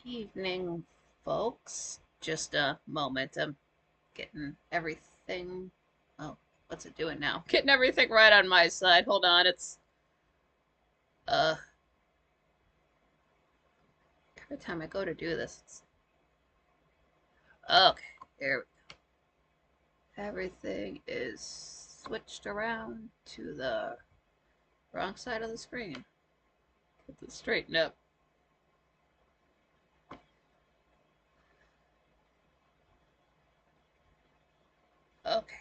Evening, folks. Just a moment. I'm getting everything. Oh, what's it doing now? Getting everything right on my side. Hold on. Uh, every time I go to do this, okay. There we go. Everything is switched around to the wrong side of the screen. Get this straightened up. Okay.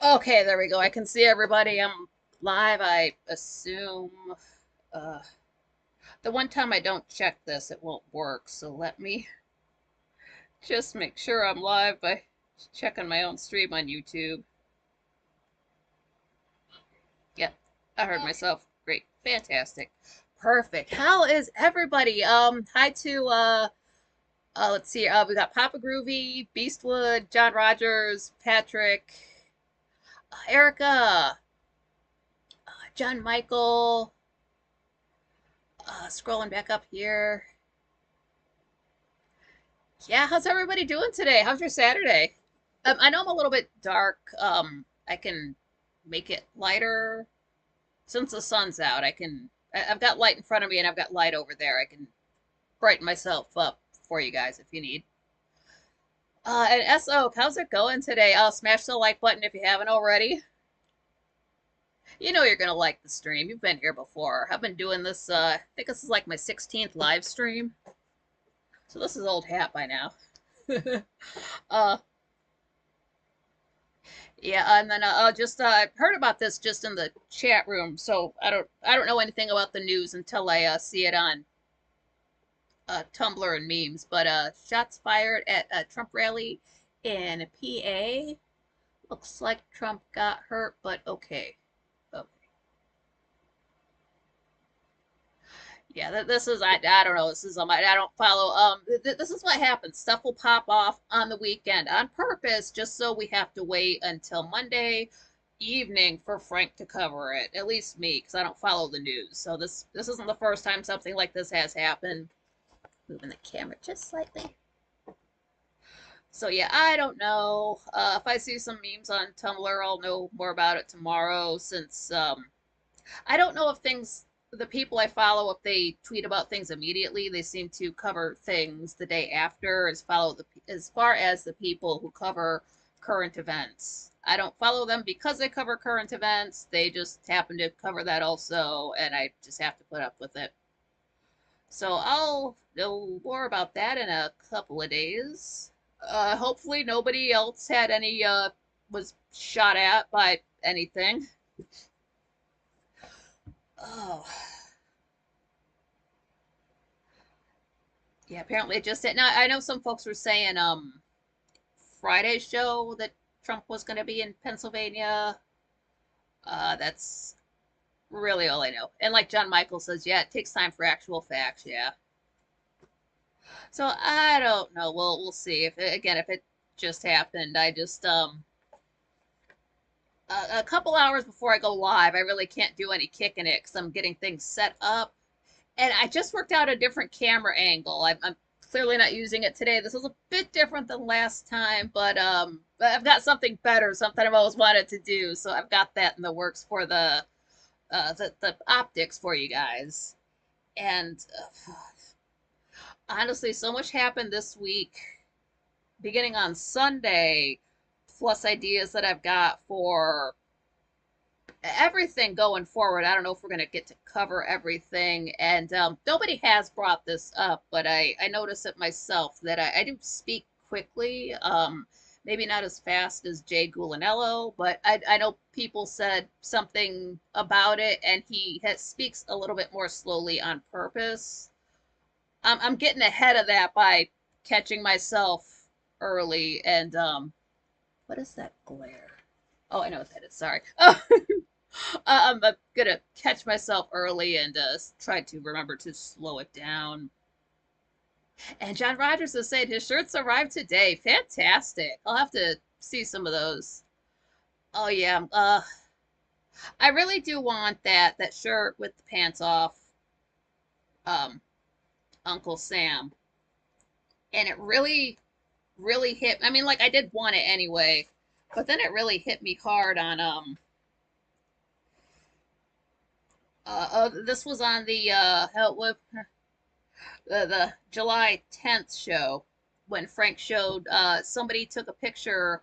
Okay, there we go. I can see everybody. I'm live, I assume. Uh, the one time I don't check this, it won't work. So let me just make sure I'm live by checking my own stream on YouTube. Yep, I heard myself. Great, fantastic, perfect. How is everybody? Hi to let's see. We got Papa Groovy, Beastwood, John Rogers, Patrick, Erica, John Michael. Scrolling back up here. Yeah, how's everybody doing today? How's your Saturday? I know I'm a little bit dark. I can make it lighter since the sun's out. I've got light in front of me and I've got light over there. I can brighten myself up for you guys if you need. And SO, how's it going today? Smash the like button if you haven't already. You know you're gonna like the stream. You've been here before. I've been doing this. I think this is like my 16th live stream, so this is old hat by now. uh, Yeah, and then just heard about this just in the chat room, so I don't know anything about the news until I see it on Tumblr and memes. But shots fired at a Trump rally in PA. Looks like Trump got hurt, but okay. Okay. Yeah, this is I don't know. This is I don't follow. This is what happens. Stuff will pop off on the weekend on purpose, just so we have to wait until Monday evening for Frank to cover it. At least me, because I don't follow the news. So this isn't the first time something like this has happened. Moving the camera just slightly. So yeah, I don't know. If I see some memes on Tumblr, I'll know more about it tomorrow. Since I don't know if the people I follow, if they tweet about things immediately, they seem to cover things the day after. As far as the people who cover current events, I don't follow them because they cover current events. They just happen to cover that also, and I just have to put up with it. So I'll know more about that in a couple of days. Hopefully nobody else had any was shot at by anything. Oh. Yeah, apparently it just did. Now I know some folks were saying Friday's show that Trump was going to be in Pennsylvania. That's really all I know. And like John Michael says, yeah, it takes time for actual facts. Yeah. So I don't know. We'll see if it just happened. I just a couple hours before I go live, I really can't do any kicking it because I'm getting things set up. And I just worked out a different camera angle. I'm clearly not using it today. This is a bit different than last time, but I've got something better, something I've always wanted to do. So I've got that in the works for the optics for you guys. And honestly, so much happened this week, beginning on Sunday, plus ideas that I've got for everything going forward. I don't know if we're going to get to cover everything. And nobody has brought this up, but I notice it myself that I do speak quickly. Maybe not as fast as Jay Gulanello, but I know people said something about it, and speaks a little bit more slowly on purpose. I'm getting ahead of that by catching myself early. And what is that glare? Oh, I know what that is. Sorry. I'm gonna catch myself early and try to remember to slow it down. And John Rogers is saying his shirts arrived today. Fantastic. I'll have to see some of those. Oh yeah. I really do want that shirt with the pants off. Um, Uncle Sam. and it really hit. I mean, like I did want it anyway, but then it really hit me hard on this was on the the July 10th show when Frank showed somebody took a picture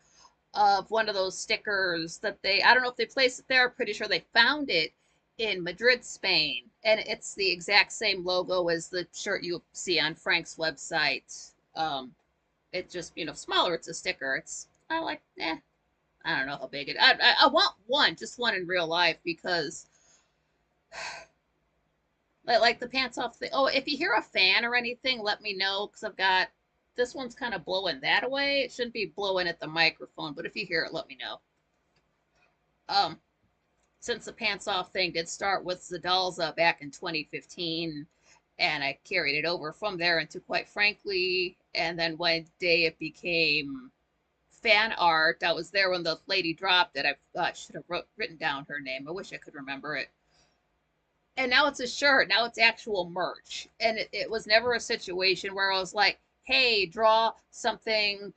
of one of those stickers that they, I don't know if they placed it there, pretty sure they found it in Madrid, Spain. And it's the exact same logo as the shirt you see on Frank's website. It's just, smaller. It's a sticker. It's, I like, I don't know how big it, I want one, just one in real life because like the pants off thing. Oh, if you hear a fan or anything, let me know because I've got this one's kind of blowing that away. It shouldn't be blowing at the microphone, but if you hear it, let me know. Um, since the pants off thing did start with Zadalza back in 2015, and I carried it over from there into Quite Frankly, and then one day it became fan art. I was there when the lady dropped it. I should have written down her name. I wish I could remember it. And now it's a shirt. Now it's actual merch. And it was never a situation where I was like, hey, draw someone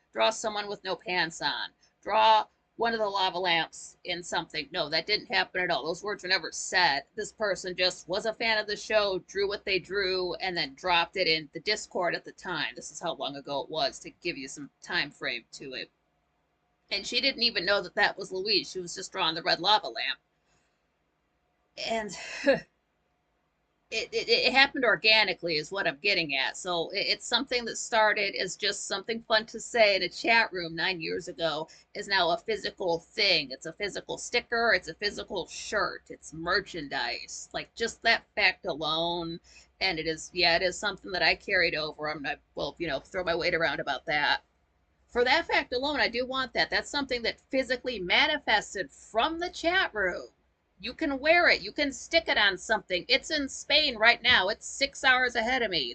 with no pants on, draw one of the lava lamps in something. No, that didn't happen at all. Those words were never said. This person just was a fan of the show, drew what they drew, and then dropped it in the Discord at the time. This is how long ago it was to give you some time frame to it. And she didn't even know that that was Louise. She was just drawing the red lava lamp. And it happened organically is what I'm getting at. So it's something that started as just something fun to say in a chat room 9 years ago is now a physical thing. It's a physical sticker. It's a physical shirt. It's merchandise. Like just that fact alone. And it is, yeah, it is something that I carried over. I'm not, well, throw my weight around about that. For that fact alone, I do want that. That's something that physically manifested from the chat room. You can wear it. You can stick it on something. It's in Spain right now. It's 6 hours ahead of me.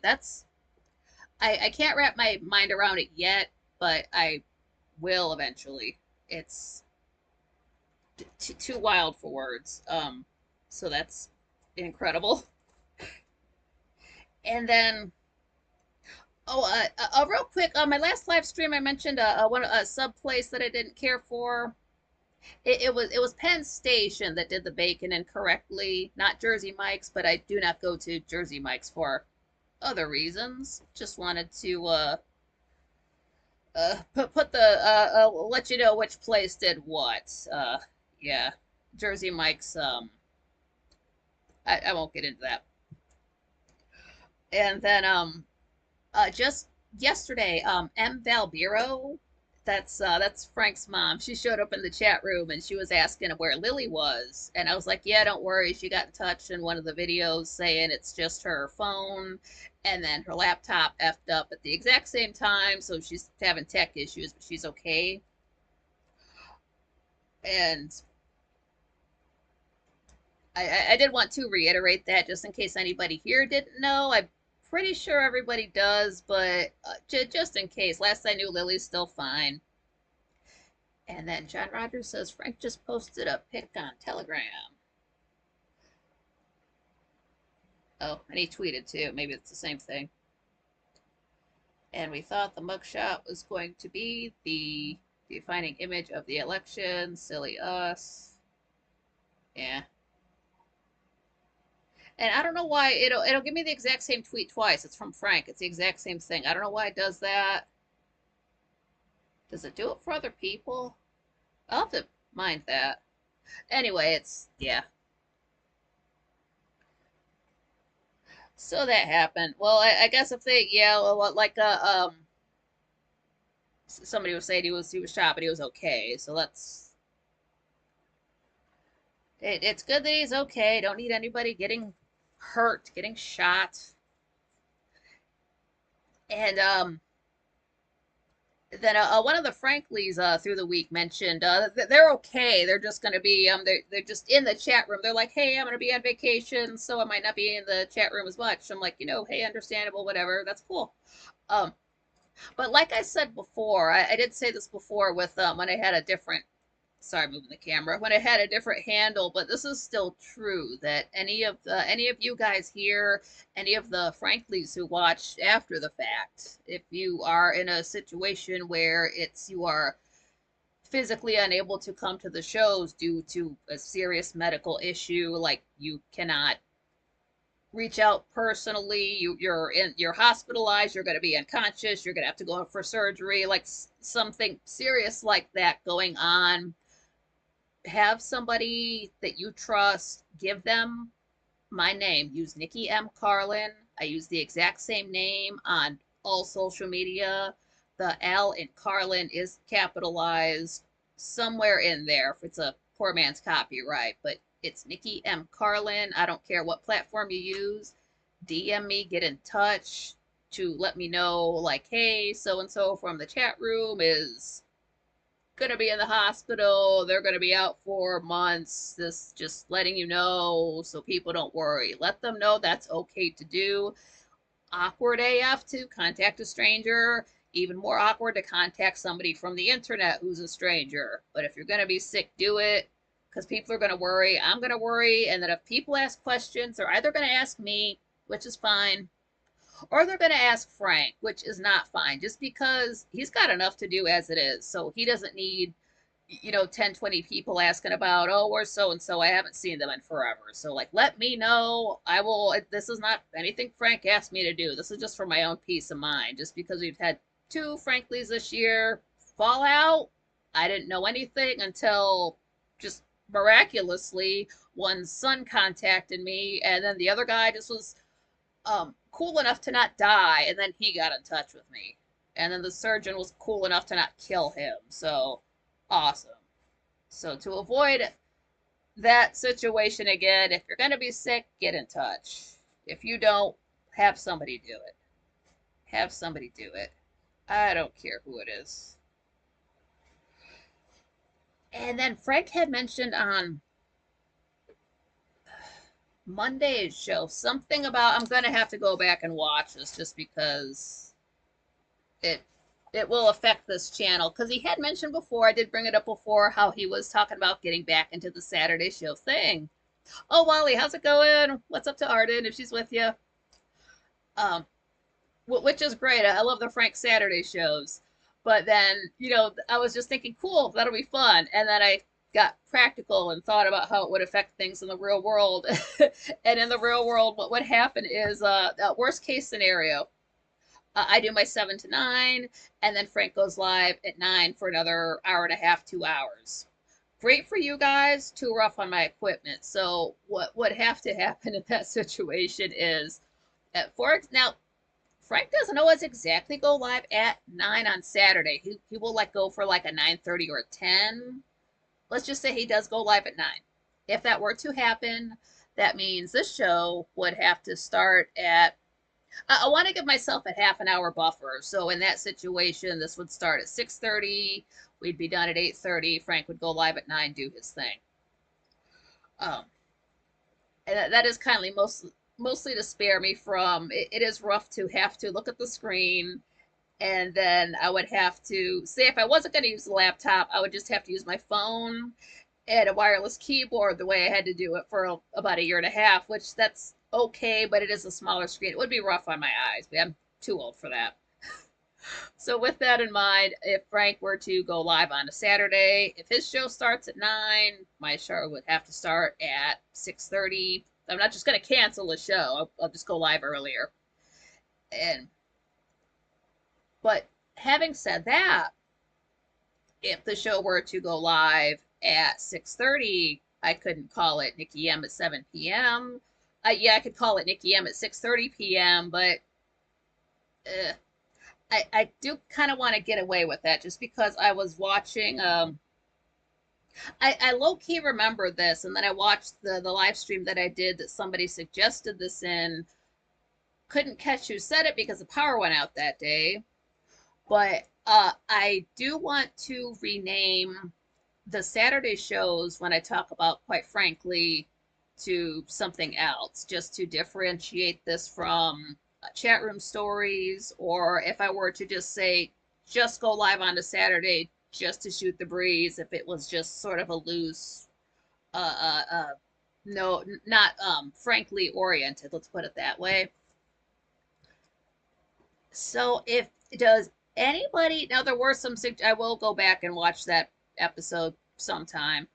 I can't wrap my mind around it yet, but I will eventually. It's too wild for words. So that's incredible. And then, real quick, my last live stream I mentioned a sub place that I didn't care for. It was Penn Station that did the bacon incorrectly, not Jersey Mike's, but I do not go to Jersey Mike's for other reasons. Just wanted to put the let you know which place did what. Yeah, Jersey Mike's. I won't get into that. And then just yesterday, M Valbiro, that's Frank's mom. She showed up in the chat room and she was asking where Lily was, and I was like, yeah, don't worry. She got in touch in one of the videos saying it's just her phone, and then her laptop effed up at the exact same time, so she's having tech issues, but she's okay. And I did want to reiterate that just in case anybody here didn't know. I'm pretty sure everybody does, but just in case. Last I knew, Lily's still fine. And then John Rogers says Frank just posted a pic on Telegram. Oh, and he tweeted too. Maybe it's the same thing. And we thought the mugshot was going to be the defining image of the election. Silly us. Yeah. And I don't know why it'll give me the exact same tweet twice. It's from Frank. It's the exact same thing. I don't know why it does that. Does it do it for other people? I'll have to mind that. Anyway, it's yeah. So that happened. Well, I guess if they like somebody was saying he was shot, but he was okay. So it's good that he's okay. Don't need anybody getting hurt, getting shot. And then one of the Franklies through the week mentioned they're okay. They're just going to be they're just in the chat room. They're like, hey, I'm going to be on vacation, so I might not be in the chat room as much. I'm like, hey, understandable, whatever. That's cool. But like I said before, I did say this before with when I had a different sorry, moving the camera, when it had a different handle, but this is still true that any of you guys here, any of the Franklies who watch after the fact, if you are in a situation where you are physically unable to come to the shows due to a serious medical issue, like you cannot reach out personally, you're hospitalized, you're going to be unconscious, you're going to have to go in for surgery, like something serious like that going on, have somebody that you trust, give them my name. Use Nikki M. Carlin. I use the exact same name on all social media. The L in Carlin is capitalized somewhere in there if it's a poor man's copyright, but it's Nikki M. Carlin. I don't care what platform you use. DM me, get in touch to let me know, like, hey, so and so from the chat room is gonna be in the hospital. They're gonna be out for months. This just letting you know so people don't worry. Let them know that's okay to do. Awkward AF to contact a stranger. Even more awkward to contact somebody from the internet who's a stranger. But if you're gonna be sick, do it. Because people are gonna worry. I'm gonna worry. And then if people ask questions, they're either gonna ask me, which is fine, or they're going to ask Frank, which is not fine, just because he's got enough to do as it is. So he doesn't need, 10, 20 people asking about, oh, where's so and so? I haven't seen them in forever. So, like, let me know. I will. This is not anything Frank asked me to do. This is just for my own peace of mind. Just because we've had 2 Franklies this year fall out, I didn't know anything until just miraculously one's son contacted me, and then the other guy just was cool enough to not die, and then he got in touch with me. And then the surgeon was cool enough to not kill him. So, awesome. So, to avoid that situation again, if you're going to be sick, get in touch. If you don't, have somebody do it. Have somebody do it. I don't care who it is. And then Frank had mentioned on Monday's show something about, I'm gonna have to go back and watch this just because it it will affect this channel, because he had mentioned before, I did bring it up before, how he was talking about getting back into the Saturday show thing. Oh, Wally, how's it going? What's up to Arden if she's with you? Um, which is great. I love the Frank Saturday shows. But then, I was just thinking, cool, that'll be fun. And then I got practical and thought about how it would affect things in the real world. And in the real world, what would happen is, worst case scenario, I do my 7 to 9, and then Frank goes live at 9 for another hour and a half, 2 hours. Great for you guys, too rough on my equipment. So what would have to happen in that situation is, now, Frank doesn't always exactly go live at 9 on Saturday. He will go for like a 9:30 or a 10. Let's just say he does go live at 9. If that were to happen, that means this show would have to start at, I want to give myself a half an hour buffer. So in that situation, this would start at 6:30. We'd be done at 8:30. Frank would go live at 9, do his thing. And that is kindly mostly to spare me from, it is rough to have to look at the screen, and then I would have to say, if I wasn't going to use the laptop, I would just have to use my phone and a wireless keyboard the way I had to do it for about a year and a half, which that's okay, but it is a smaller screen. It would be rough on my eyes, but I'm too old for that. So with that in mind, if Frank were to go live on a Saturday, if his show starts at 9, my show would have to start at 6:30. I'm not just going to cancel the show. I'll just go live earlier. But having said that, if the show were to go live at 6:30, I couldn't call it Nikki M at 7 p.m. Yeah, I could call it Nikki M at 6:30 p.m., but I do kind of want to get away with that, just because I was watching, I low-key remember this, and then I watched the live stream that I did that somebody suggested this in. Couldn't catch who said it because the power went out that day. But I do want to rename the Saturday shows, when I talk about, quite frankly, to something else, just to differentiate this from chat room stories, or if I were to just say, just go live on a Saturday just to shoot the breeze, if it was just sort of a loose, uh, uh, uh, no, not frankly oriented. Let's put it that way. So if does anybody now there were some I will go back and watch that episode sometime,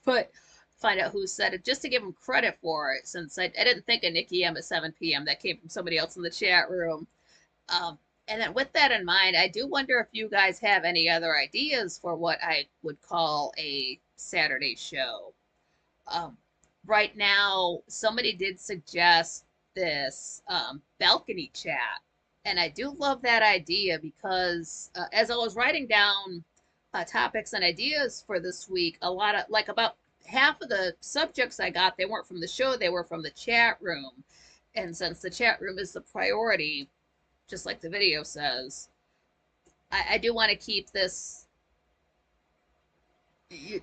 but find out who said it just to give them credit for it since I didn't think of Nikki M at 7 p.m. That came from somebody else in the chat room. Um, and then with that in mind, I do wonder if you guys have any other ideas for what I would call a Saturday show. Um, right now, somebody did suggest this balcony chat, and I do love that idea because as I was writing down topics and ideas for this week, a lot of like about half of the subjects I got, they weren't from the show, they were from the chat room. And since the chat room is the priority, just like the video says, I do want to keep this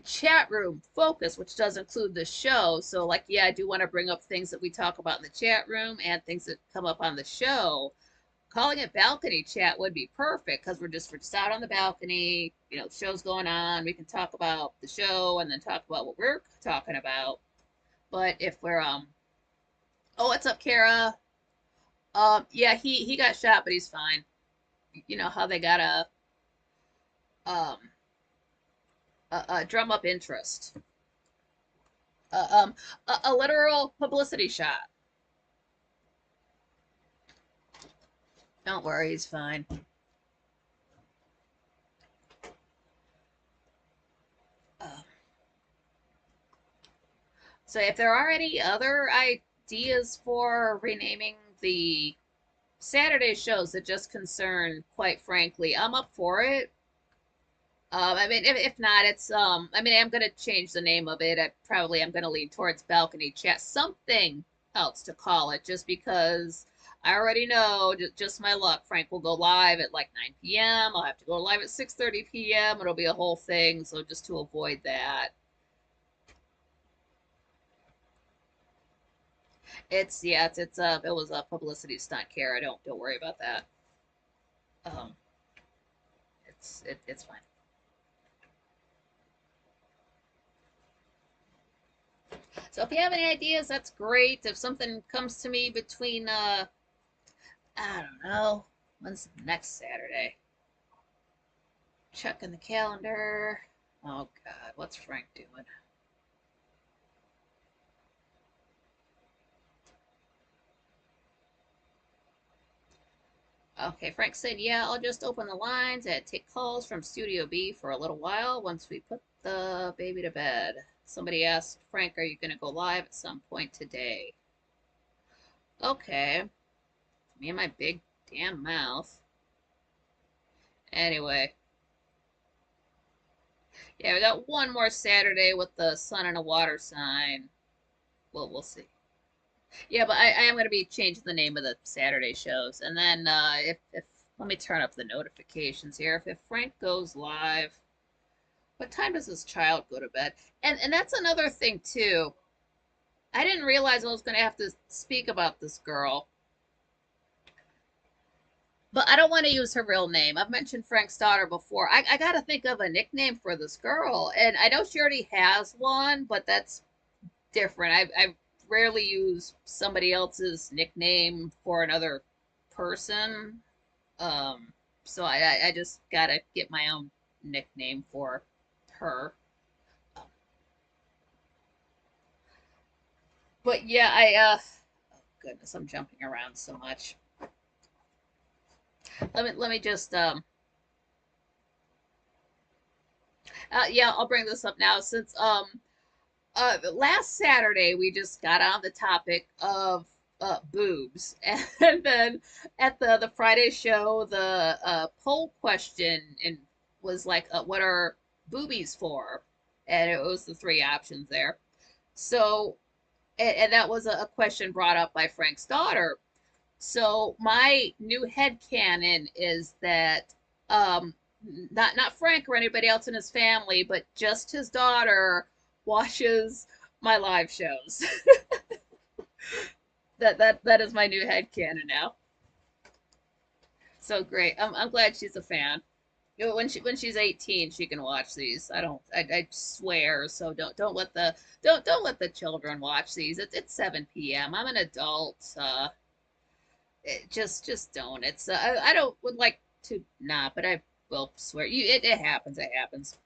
chat room focus, which does include the show. So, like, yeah, I do want to bring up things that we talk about in the chat room and things that come up on the show. Calling it balcony chat would be perfect because we're just out on the balcony. You know, the show's going on. We can talk about the show and then talk about what we're talking about. But if we're oh, what's up, Kara? Yeah, he got shot, but he's fine. You know how they gotta um drum up interest. Uh, um, a literal publicity shot. Don't worry, he's fine. Uh, so if there are any other ideas for renaming the Saturday shows that just concern, quite frankly, I'm up for it. I mean, if not, it's I mean, I'm gonna change the name of it. I'm gonna lean towards balcony chat, something else to call it, just because I already know, just my luck. Frank will go live at like 9 p.m. I'll have to go live at 6:30 p.m. It'll be a whole thing. So just to avoid that, it's it was a publicity stunt, Kara. Don't worry about that. Um, it's fine. So if you have any ideas, that's great. If something comes to me between I don't know, when's next Saturday? Checking the calendar. Oh God, what's Frank doing? Okay, Frank said, yeah, I'll just open the lines and take calls from Studio B for a little while once we put the baby to bed. Somebody asked, Frank, are you going to go live at some point today? Okay. Me and my big damn mouth. Anyway. Yeah, we got one more Saturday with the sun and a water sign. Well, we'll see. Yeah, but I am going to be changing the name of the Saturday shows. And then if let me turn up the notifications here. If Frank goes live, what time does this child go to bed? And that's another thing too. I didn't realize I was going to have to speak about this girl. But I don't want to use her real name. I've mentioned Frank's daughter before. I got to think of a nickname for this girl. And I know she already has one, but that's different. I rarely use somebody else's nickname for another person. Um, so I just gotta get my own nickname for her. But yeah, oh goodness, I'm jumping around so much. Let me just yeah, I'll bring this up now since last Saturday we just got on the topic of boobs, and then at the Friday show the poll question and was like, what are boobies for? And it was the three options there. So and that was a question brought up by Frank's daughter. So my new headcanon is that um not Frank or anybody else in his family, but just his daughter watches my live shows. That is my new headcanon now. So great. I'm glad she's a fan. You know, when she's 18, she can watch these. I swear. So don't let the children watch these. It's 7 p.m. I'm an adult. Just don't. It's I don't would like to not, but I will swear you. It happens. It happens.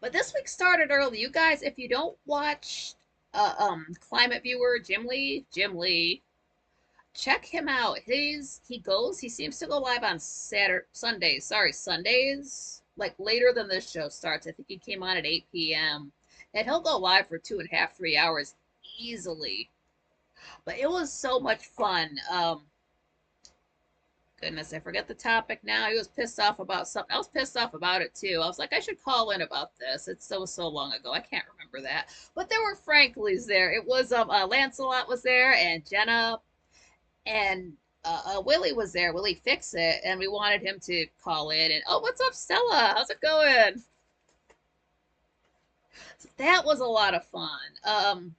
But this week started early. You guys, if you don't watch Climate Viewer Jim Lee, check him out. He seems to go live on Sundays. Sorry, Sundays, like later than this show starts. I think he came on at 8 p.m. and he'll go live for 2.5, 3 hours easily. But it was so much fun. Goodness, I forget the topic now. He was pissed off about something. I was pissed off about it too. I was like, I should call in about this. It's so long ago. I can't remember that. But there were Franklies there. It was Lancelot was there and Jenna and Willie was there. Willie Fix It, and we wanted him to call in. And oh, what's up, Stella? How's it going? So that was a lot of fun.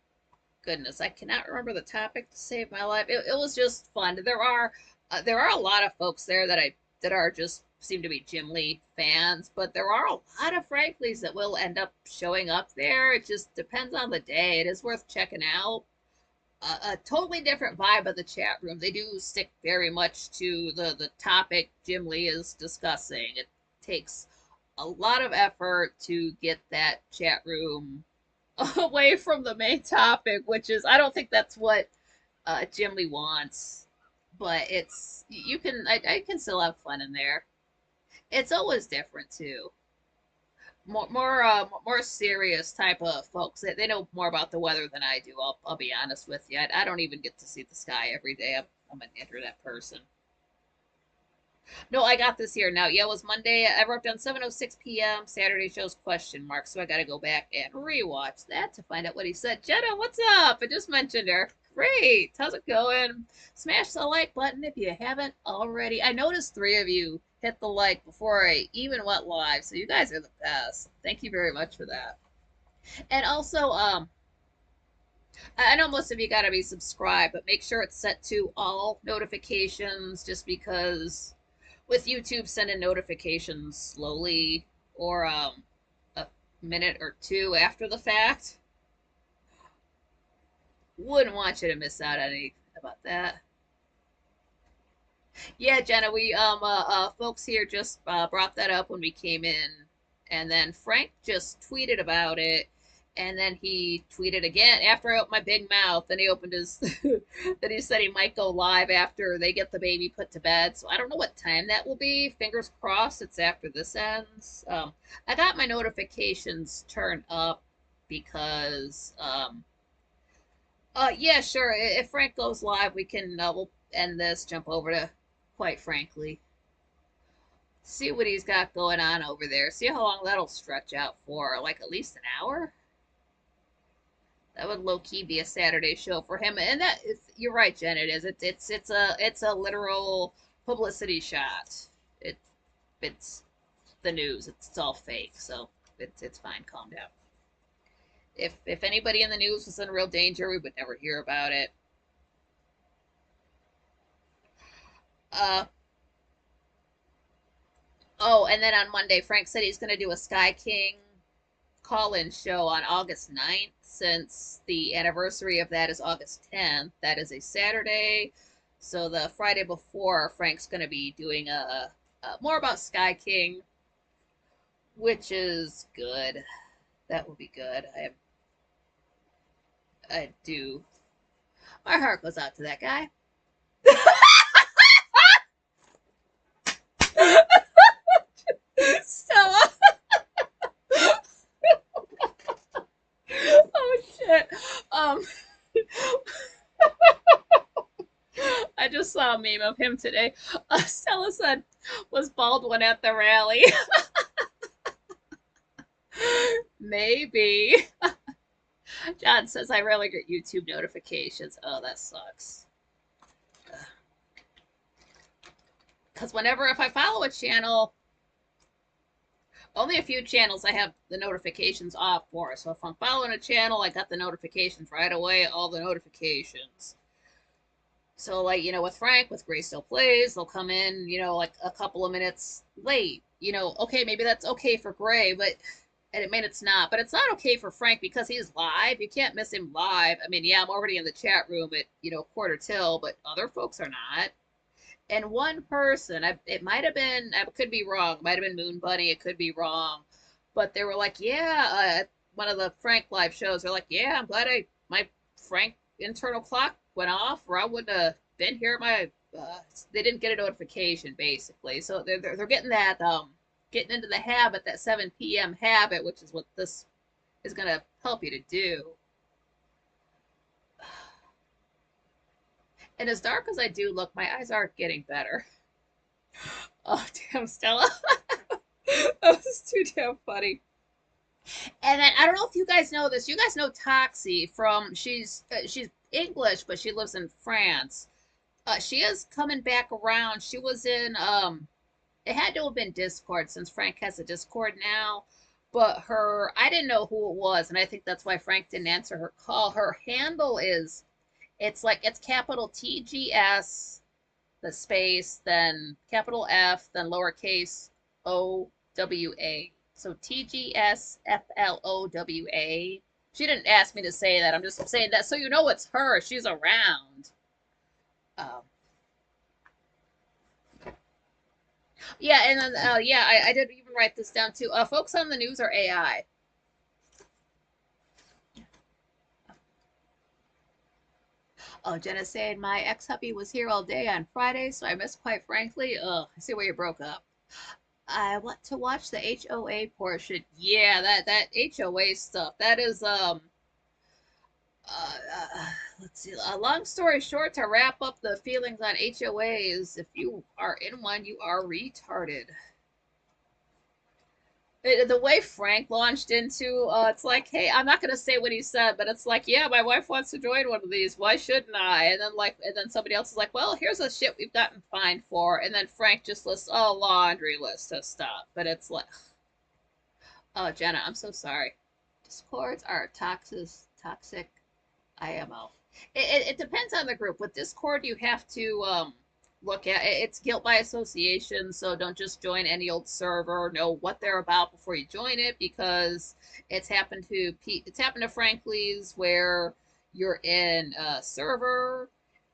Goodness, I cannot remember the topic to save my life. It was just fun. There are a lot of folks there that are just seem to be Jim Lee fans, but there are a lot of Franklies that will end up showing up there. It just depends on the day. It is worth checking out. A totally different vibe of the chat room. They do stick very much to the topic Jim Lee is discussing. It takes a lot of effort to get that chat room away from the main topic, which is I don't think that's what Jim Lee wants, but it's I can still have fun in there. It's always different too. More serious type of folks. They know more about the weather than I do. I'll be honest with you. I don't even get to see the sky every day. I'm an internet person. No, I got this here now. Yeah, it was Monday. I wrote down 7:06 p.m. Saturday shows question mark. So I got to go back and rewatch that to find out what he said. Jenna, what's up? I just mentioned her. Great. How's it going? Smash the like button if you haven't already. I noticed 3 of you hit the like before I even went live. So you guys are the best. Thank you very much for that. And also, I know most of you got to be subscribed, but make sure it's set to all notifications just because with YouTube sending notifications slowly or a minute or two after the fact, wouldn't want you to miss out on anything about that. Yeah, Jenna, we folks here just brought that up when we came in, and then Frank just tweeted about it, and then he tweeted again after I opened my big mouth. Then he opened his, then he said he might go live after they get the baby put to bed. So I don't know what time that will be. Fingers crossed, it's after this ends. I got my notifications turned up because yeah, sure. If Frank goes live, we can we'll end this, jump over to quite frankly. See what he's got going on over there. See how long that'll stretch out for. Like at least an hour? That would low key be a Saturday show for him. And that is, you're right, Jen, it is. It's a literal publicity shot. It's the news. It's all fake, so it's fine. Calm down. If anybody in the news was in real danger, we would never hear about it. Oh, and then on Monday, Frank said he's going to do a Sky King call-in show on August 9th, since the anniversary of that is August 10th. That is a Saturday. So the Friday before, Frank's going to be doing a more about Sky King, which is good. That will be good. I do. My heart goes out to that guy. Stella. Oh shit. I just saw a meme of him today. Stella said, "Was Baldwin at the rally?" Maybe. John says, "I rarely get YouTube notifications." Oh, that sucks. Because if I follow a channel, only a few channels I have the notifications off for. So if I'm following a channel, I got the notifications right away, all the notifications. So, like, with Frank, with Grace Still Plays, they'll come in, like a couple of minutes late. Okay, maybe that's okay for Gray, but and it mean it's not, but it's not okay for Frank because he's live. You can't miss him live. I mean, yeah, I'm already in the chat room at, quarter till, but other folks are not. And one person, it might have been, I could be wrong, it might have been Moon Bunny, it could be wrong, but they were like, yeah, one of the Frank live shows, they're like, yeah, I'm glad my Frank internal clock went off, or I wouldn't have been here. They didn't get a notification basically, so they're getting that getting into the habit, that 7 p.m. habit, which is what this is gonna help you to do. And as dark as I do look, my eyes are getting better. Oh damn, Stella. That was too damn funny. And then I don't know if you guys know this. You guys know Toxie from she's English, but she lives in France. She is coming back around. She was in it had to have been Discord since Frank has a Discord now. But I didn't know who it was, and I think that's why Frank didn't answer her call. Her handle it's capital TGS, the space, then capital F, then lowercase OWA. So TGSFLOWA. She didn't ask me to say that. I'm just saying that so you know it's her. She's around. Um, yeah, and then yeah, I did even write this down too. Folks on the news are AI. Oh, Jenna said my ex-hubby was here all day on Friday, so I missed quite frankly. Ugh, I see where you broke up. I want to watch the HOA portion. Yeah, that HOA stuff. That is uh, uh let's see. A long story short, to wrap up the feelings on HOAs, if you are in one, you are retarded. The way Frank launched into, it's like, hey, I'm not gonna say what he said, but it's like, yeah, my wife wants to join one of these. Why shouldn't I? And then somebody else is like, well, here's the shit we've gotten fined for, and then Frank just lists a laundry list of stuff. But it's like, oh, Jenna, I'm so sorry. Discords are toxic IMO. It depends on the group. With Discord, you have to look at it's guilt by association, so don't just join any old server. Know what they're about before you join it, because it's happened to Franklies where you're in a server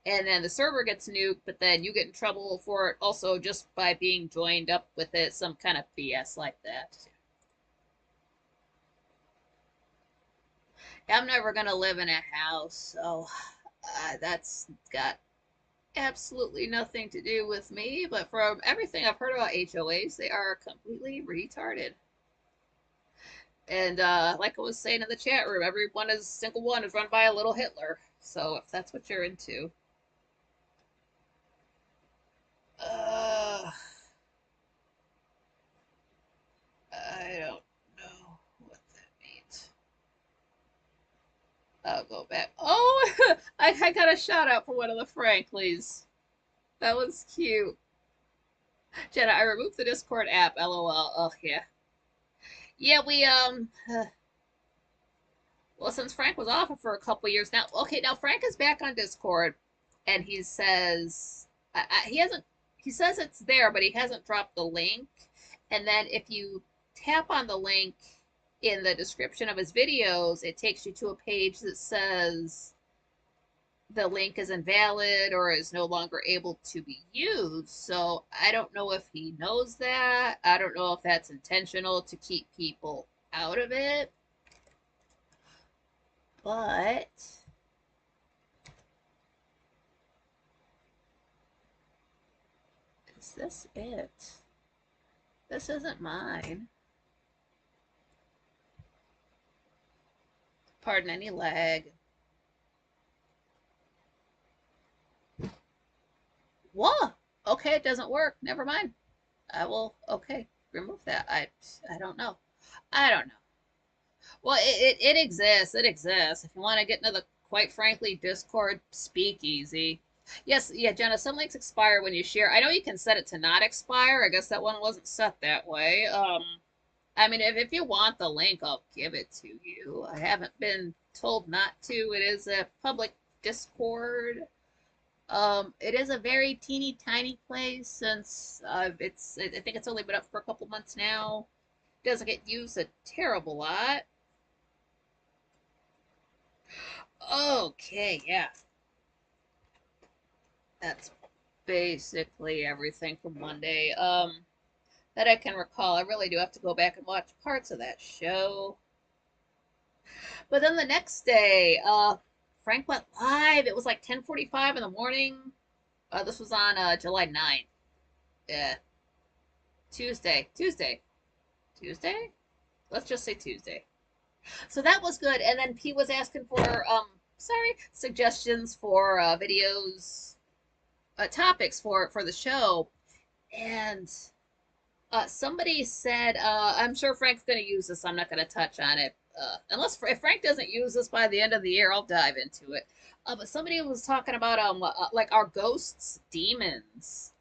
and then the server gets nuked, but then you get in trouble for it also just by being joined up with it, some kind of BS like that. I'm never gonna live in a house, so that's got absolutely nothing to do with me. But from everything I've heard about HOAs, they are completely retarded. And like I was saying in the chat room, single one is run by a little Hitler. So if that's what you're into, uh, I don't know what that means. I'll go back. Oh, I got a shout out for one of the Franklies. That was cute. Jenna, I removed the Discord app. LOL. Oh yeah. Yeah, well, since Frank was off for a couple years now. Okay, now Frank is back on Discord, and he says he says it's there, but he hasn't dropped the link. And then if you tap on the link in the description of his videos, it takes you to a page that says the link is invalid or is no longer able to be used. So I don't know if he knows that. I don't know if that's intentional to keep people out of it. But is this it? This isn't mine. Pardon any lag. What? Okay, it doesn't work. Never mind. I will, okay, remove that. I don't know. I don't know. Well, it exists. It exists. If you want to get into the, quite frankly, Discord speakeasy. Yes, yeah, Jenna, some links expire when you share. I know you can set it to not expire. I guess that one wasn't set that way. I mean, if you want the link, I'll give it to you. I haven't been told not to. It is a public Discord. It is a very teeny tiny place since I think it's only been up for a couple months now. Doesn't get used a terrible lot. Okay, yeah. That's basically everything from Monday. That I can recall. I really do have to go back and watch parts of that show. But then the next day, Frank went live. It was like 10:45 in the morning. This was on July 9th. Yeah, Tuesday. Tuesday. Tuesday? Let's just say Tuesday. So that was good. And then P was asking for suggestions for videos, topics for the show. And somebody said, I'm sure Frank's going to use this. I'm not going to touch on it. Unless if Frank doesn't use this by the end of the year, I'll dive into it. But somebody was talking about like our ghosts, demons,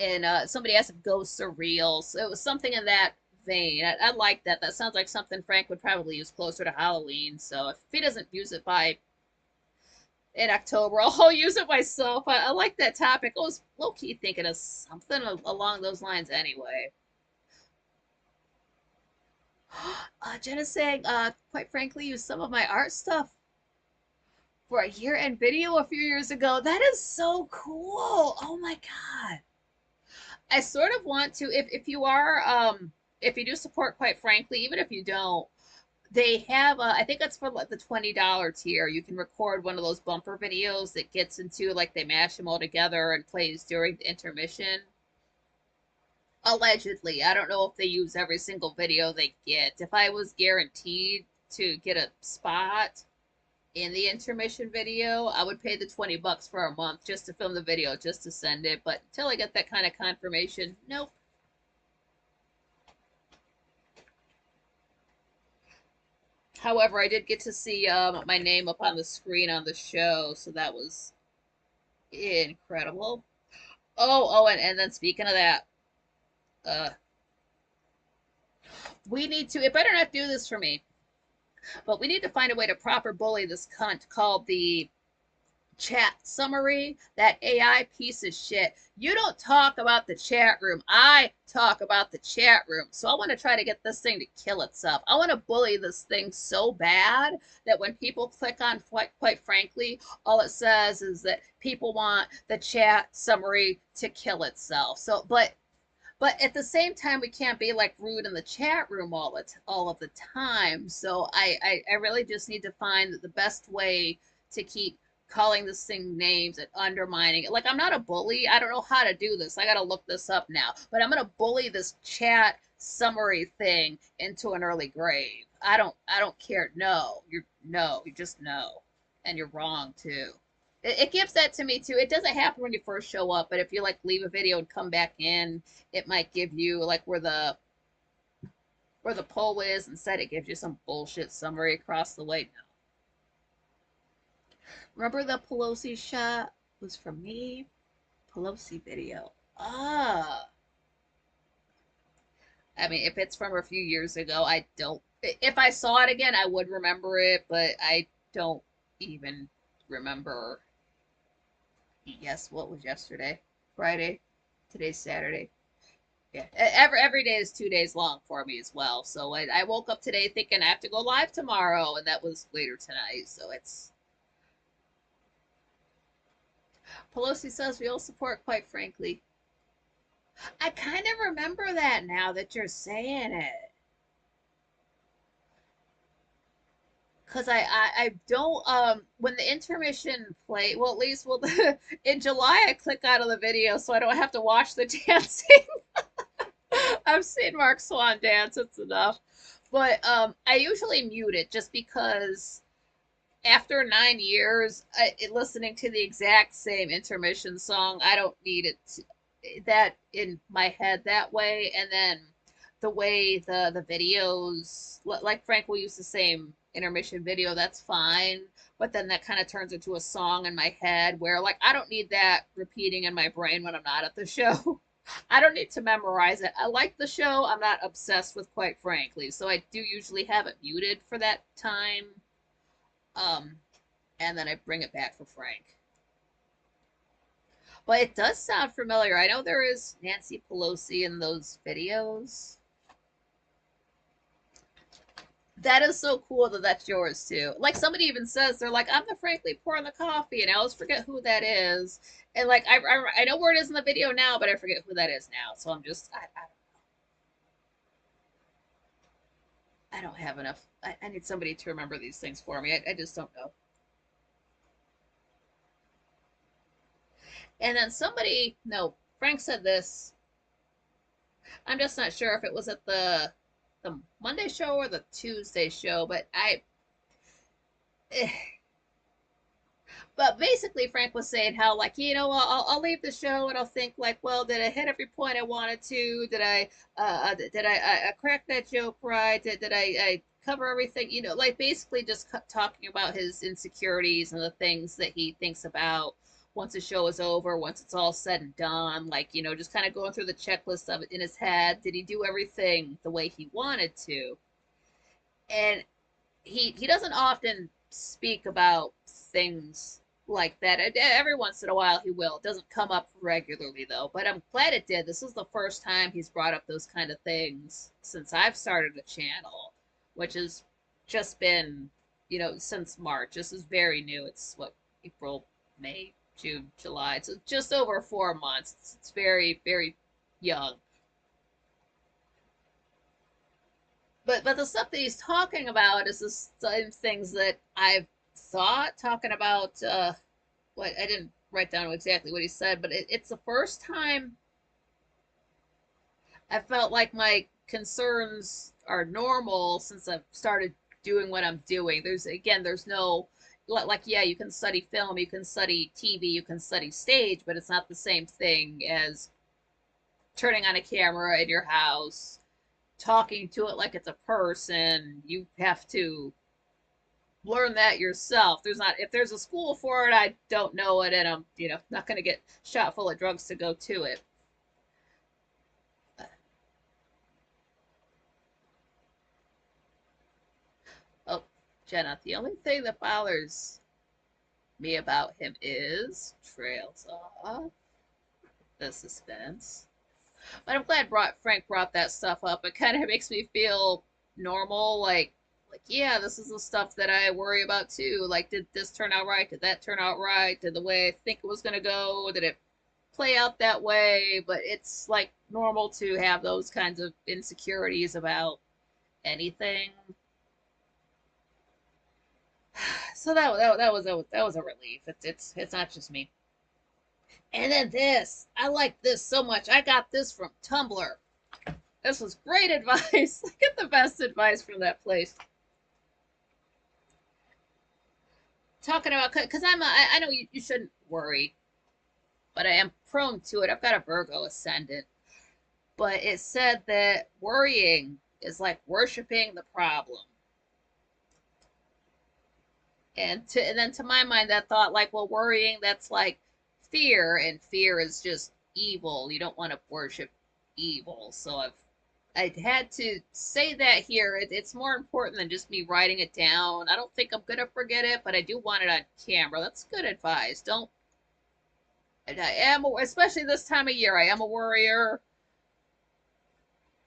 and somebody asked if ghosts are real. So it was something in that vein. I like that. That sounds like something Frank would probably use closer to Halloween. So if he doesn't use it by in October, I'll use it myself. I like that topic. I was low key thinking of something along those lines anyway. Jenna's saying, quite frankly, use some of my art stuff for a year-end video a few years ago. That is so cool. Oh my God. I sort of want to, if you are, if you do support, quite frankly, even if you don't, they have, I think that's for like the $20 tier. You can record one of those bumper videos that gets into, like, they mash them all together and plays during the intermission. Allegedly. I don't know if they use every single video they get. If I was guaranteed to get a spot in the intermission video, I would pay the $20 for a month just to film the video, just to send it. But until I get that kind of confirmation, nope. However, I did get to see my name up on the screen on the show, so that was incredible. And then speaking of that, uh, we need to, it better not do this for me, but we need to find a way to proper bully this cunt called the chat summary, that AI piece of shit. You don't talk about the chat room. I talk about the chat room. So I want to try to get this thing to kill itself. I want to bully this thing so bad that when people click on, quite frankly, all it says is that people want the chat summary to kill itself. So, but at the same time, we can't be like rude in the chat room all of the time. So I really just need to find the best way to keep calling this thing names and undermining it. Like, I'm not a bully. I don't know how to do this. I got to look this up now. But I'm going to bully this chat summary thing into an early grave. I don't care. No. You just no. And you're wrong too. It gives that to me too. It doesn't happen when you first show up, but if you like leave a video and come back in, it might give you like where the poll is. Instead, it gives you some bullshit summary across the way. No. Remember the Pelosi shot was from me? Pelosi video. I mean, if it's from a few years ago, I don't. If I saw it again, I would remember it, but I don't even remember. Yes, what was yesterday? Friday. Today's Saturday. Yeah, every day is 2 days long for me as well. So I woke up today thinking I have to go live tomorrow, and that was later tonight. So it's Pelosi says we all support, quite frankly. I kind of remember that now that you're saying it. Because I don't, when the intermission play, well, at least, well, in July, I click out of the video so I don't have to watch the dancing. I've seen Mark Swan dance, it's enough. But I usually mute it just because after 9 years, listening to the exact same intermission song, I don't need it that in my head that way. And then the way the videos, like Frank will use the same intermission video, that's fine. But then that kind of turns into a song in my head where, like, I don't need that repeating in my brain when I'm not at the show. I don't need to memorize it. I like the show. I'm not obsessed with, quite frankly. So I do usually have it muted for that time. Um, and then I bring it back for Frank. But it does sound familiar. I know there is Nancy Pelosi in those videos. That is so cool that that's yours too. Like somebody even says they're like, I'm the Frankly pouring the coffee, and I always forget who that is. And like I know where it is in the video now, but I forget who that is now. So I'm just I don't have enough. I need somebody to remember these things for me. I just don't know. And then somebody, no, Frank said this. I'm just not sure if it was at the Monday show or the Tuesday show, but eh, but basically Frank was saying how like I'll leave the show and I'll think like, well, did I hit every point I wanted to? Did I crack that joke right? Did I cover everything? Like basically just talking about his insecurities and the things that he thinks about once the show is over, once it's all said and done. Like just kind of going through the checklist of it in his head. Did he do everything the way he wanted to? And he doesn't often speak about things like that. Every once in a while he will. It doesn't come up regularly though. But I'm glad it did. This is the first time he's brought up those kind of things since I've started the channel, which has just been, since March. This is very new. It's what, April, May, June, July. So just over 4 months. It's very, very young. But the stuff that he's talking about is the same things that I've thought talking about. What I didn't write down exactly what he said, but it's the first time I felt like my concerns are normal since I've started doing what I'm doing. There's no like yeah, you can study film, you can study TV, you can study stage, but it's not the same thing as turning on a camera in your house, talking to it like it's a person. You have to learn that yourself. There's not if there's a school for it, I don't know it, and I'm not going to get shot full of drugs to go to it. Oh, Jenna, the only thing that bothers me about him is trails off the suspense. But I'm glad Frank brought that stuff up. It kind of makes me feel normal, like yeah, this is the stuff that I worry about too. Like, did this turn out right? Did that turn out right? Did the way I think it was gonna go? Did it play out that way? But it's like normal to have those kinds of insecurities about anything. So that was a relief. It's not just me. And then this, I like this so much. I got this from Tumblr. This was great advice. I get the best advice from that place. Talking about because I know you shouldn't worry, but I am prone to it. I've got a Virgo ascendant, but it said that worrying is like worshiping the problem. And then to my mind that thought like, well, worrying, that's like fear, and fear is just evil. You don't want to worship evil. So I had to say that here. It's more important than just me writing it down. I don't think I'm gonna forget it, but I do want it on camera. That's good advice. Don't. I am, especially this time of year. I am a worrier.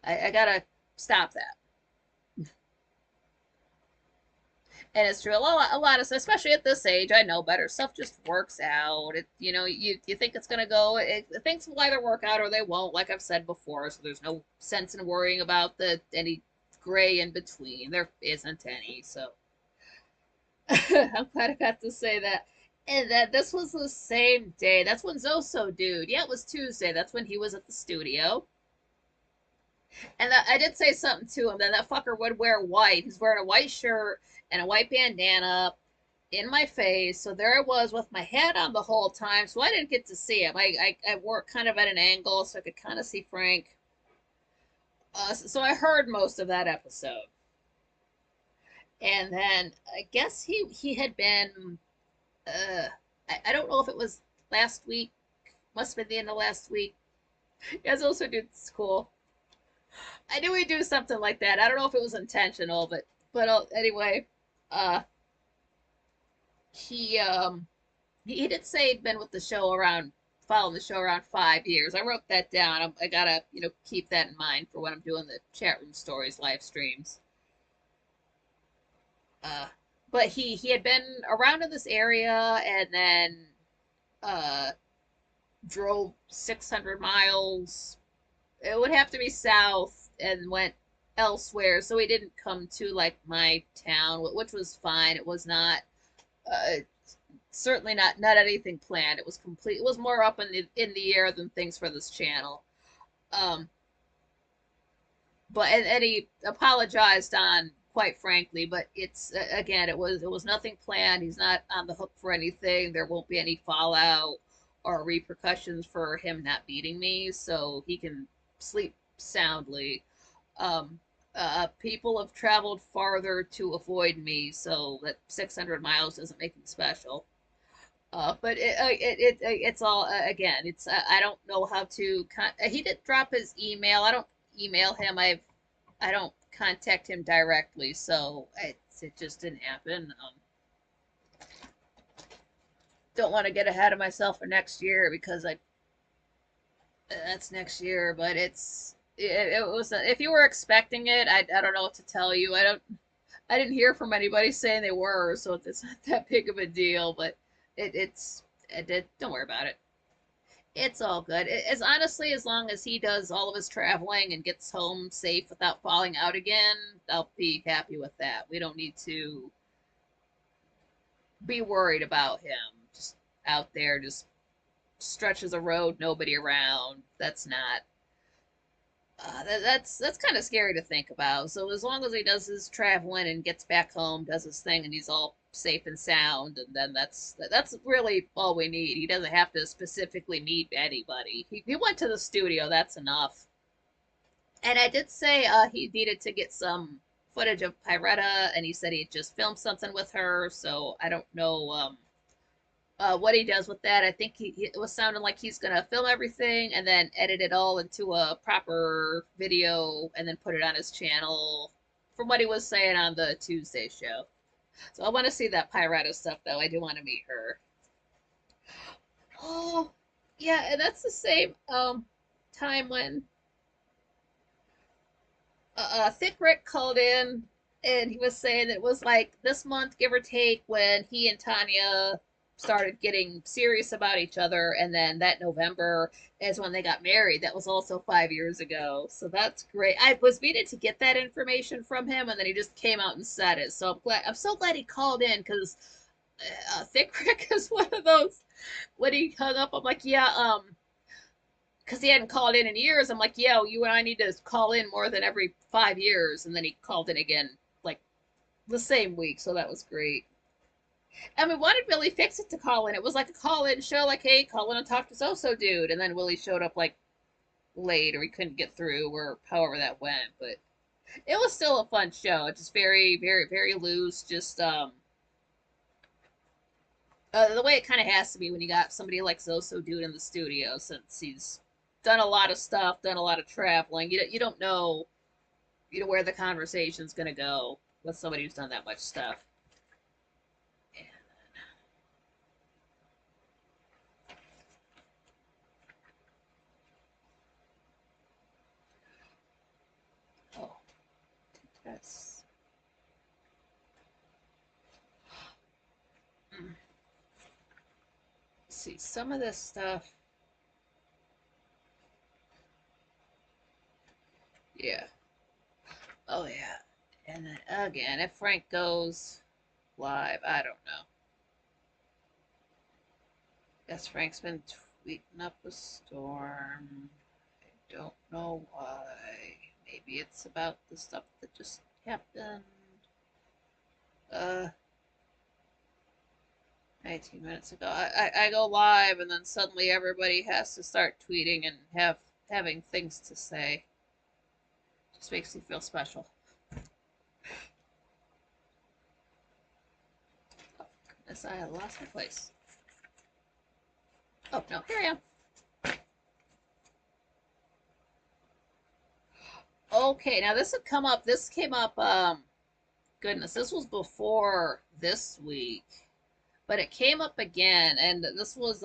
I gotta stop that. And it's true. A lot of, especially at this age, I know better. Stuff just works out. You think it's gonna go. Things will either work out or they won't. Like I've said before, so there's no sense in worrying about the any gray in between. There isn't any. So I'm glad I got to say that. And that this was the same day. That's when Zoso dude. Yeah, it was Tuesday. That's when he was at the studio. And I did say something to him that fucker would wear white. He's wearing a white shirt and a white bandana in my face. So there I was with my hat on the whole time. So I didn't get to see him. I wore it kind of at an angle so I could kind of see Frank. So I heard most of that episode. And then I guess he had been, uh, I don't know if it was last week. Must have been the end of last week. Yes, also did school. I knew he'd do something like that. I don't know if it was intentional, but anyway, uh, he he did say he'd been with the show around following the show around 5 years. I wrote that down. I gotta, keep that in mind for when I'm doing the chat room stories live streams. Uh, but he had been around in this area and then uh drove 600 miles. It would have to be south and went elsewhere, so he didn't come to like my town, which was fine. It was not uh certainly not anything planned. It was complete. It was more up in the air than things for this channel. Um, but and he apologized on quite frankly, but it's again it was nothing planned. He's not on the hook for anything. There won't be any fallout or repercussions for him not beating me, so he can sleep soundly. Um, People have traveled farther to avoid me, so that 600 miles doesn't make him special. But it's all again. It's I don't know how to. He did drop his email. I don't email him. I don't contact him directly, so it just didn't happen. Don't want to get ahead of myself for next year because that's next year. But it was if you were expecting it, I don't know what to tell you. I didn't hear from anybody saying they were, so it's not that big of a deal. But don't worry about it. It's all good. It's honestly, as long as he does all of his traveling and gets home safe without falling out again, I'll be happy with that. We don't need to be worried about him just out there, just stretches of road, nobody around. That's not. That's kind of scary to think about. So as long as he does his traveling and gets back home, does his thing, and he's all safe and sound, and then that's really all we need. He doesn't have to specifically meet anybody. He went to the studio. That's enough. And I did say he needed to get some footage of Pyretta, and he said he just filmed something with her. So I don't know what he does with that. I think it was sounding like he's gonna film everything and then edit it all into a proper video and then put it on his channel, from what he was saying on the Tuesday show. So I want to see that Pyretta stuff though. I do want to meet her. Oh, yeah, and that's the same time when Thick Rick called in and he was saying it was like this month, give or take, when he and Tanya started getting serious about each other, and then that November is when they got married. That was also 5 years ago, so that's great. I was meaning to get that information from him, and then he just came out and said it. So I'm glad. I'm so glad he called in because Thick Rick is one of those. When he hung up, I'm like, yeah, because he hadn't called in years. I'm like, yeah, you and I need to call in more than every 5 years, and then he called in again like the same week, so that was great. And we wanted Billy Fix It to call in. It was like a call in show, like, hey, call in and talk to so dude. And then Willie showed up like late, or he couldn't get through, or however that went. But it was still a fun show. It's just very, very, very loose. Just the way it kind of has to be when you got somebody like Zoso Dude in the studio, since he's done a lot of stuff, done a lot of traveling. You don't know, where the conversation's gonna go with somebody who's done that much stuff. Oh, that's. See, some of this stuff. Yeah. Oh yeah. And then again, if Frank goes live, I don't know. Guess Frank's been tweeting up a storm. I don't know why. Maybe it's about the stuff that just happened. Uh, 19 minutes ago. I go live and then suddenly everybody has to start tweeting and having things to say. Just makes me feel special. Oh, goodness, I lost my place. Oh, no, here I am. Okay, now this had come up. This came up, goodness, this was before this week. But it came up again, and this was,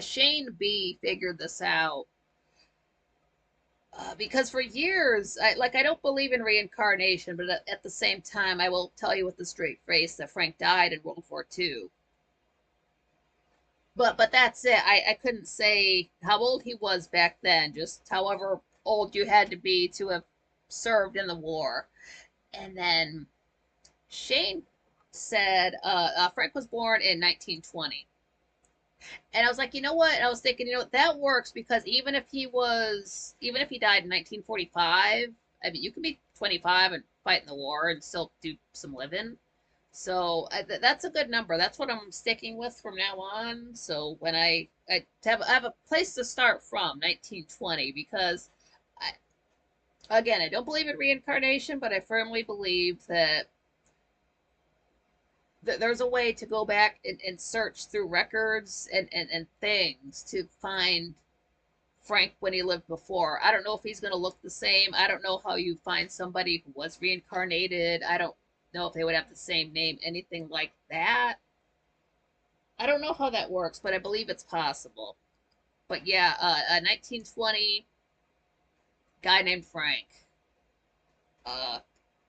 Shane B figured this out. Because for years, I don't believe in reincarnation, but at the same time, I will tell you with a straight face that Frank died in World War II. But that's it. I couldn't say how old he was back then, just however old you had to be to have served in the war. And then Shane said Frank was born in 1920. And I was like, you know what? And I was thinking, that works because even if he died in 1945, I mean, you can be 25 and fight in the war and still do some living. So that's a good number. That's what I'm sticking with from now on. So when I have a place to start from, 1920, because I, again, I don't believe in reincarnation, but I firmly believe that there's a way to go back and search through records and things to find Frank when he lived before. I don't know if he's going to look the same. I don't know how you find somebody who was reincarnated. I don't know if they would have the same name, anything like that. I don't know how that works, but I believe it's possible. But yeah, a 1920 guy named Frank. Uh,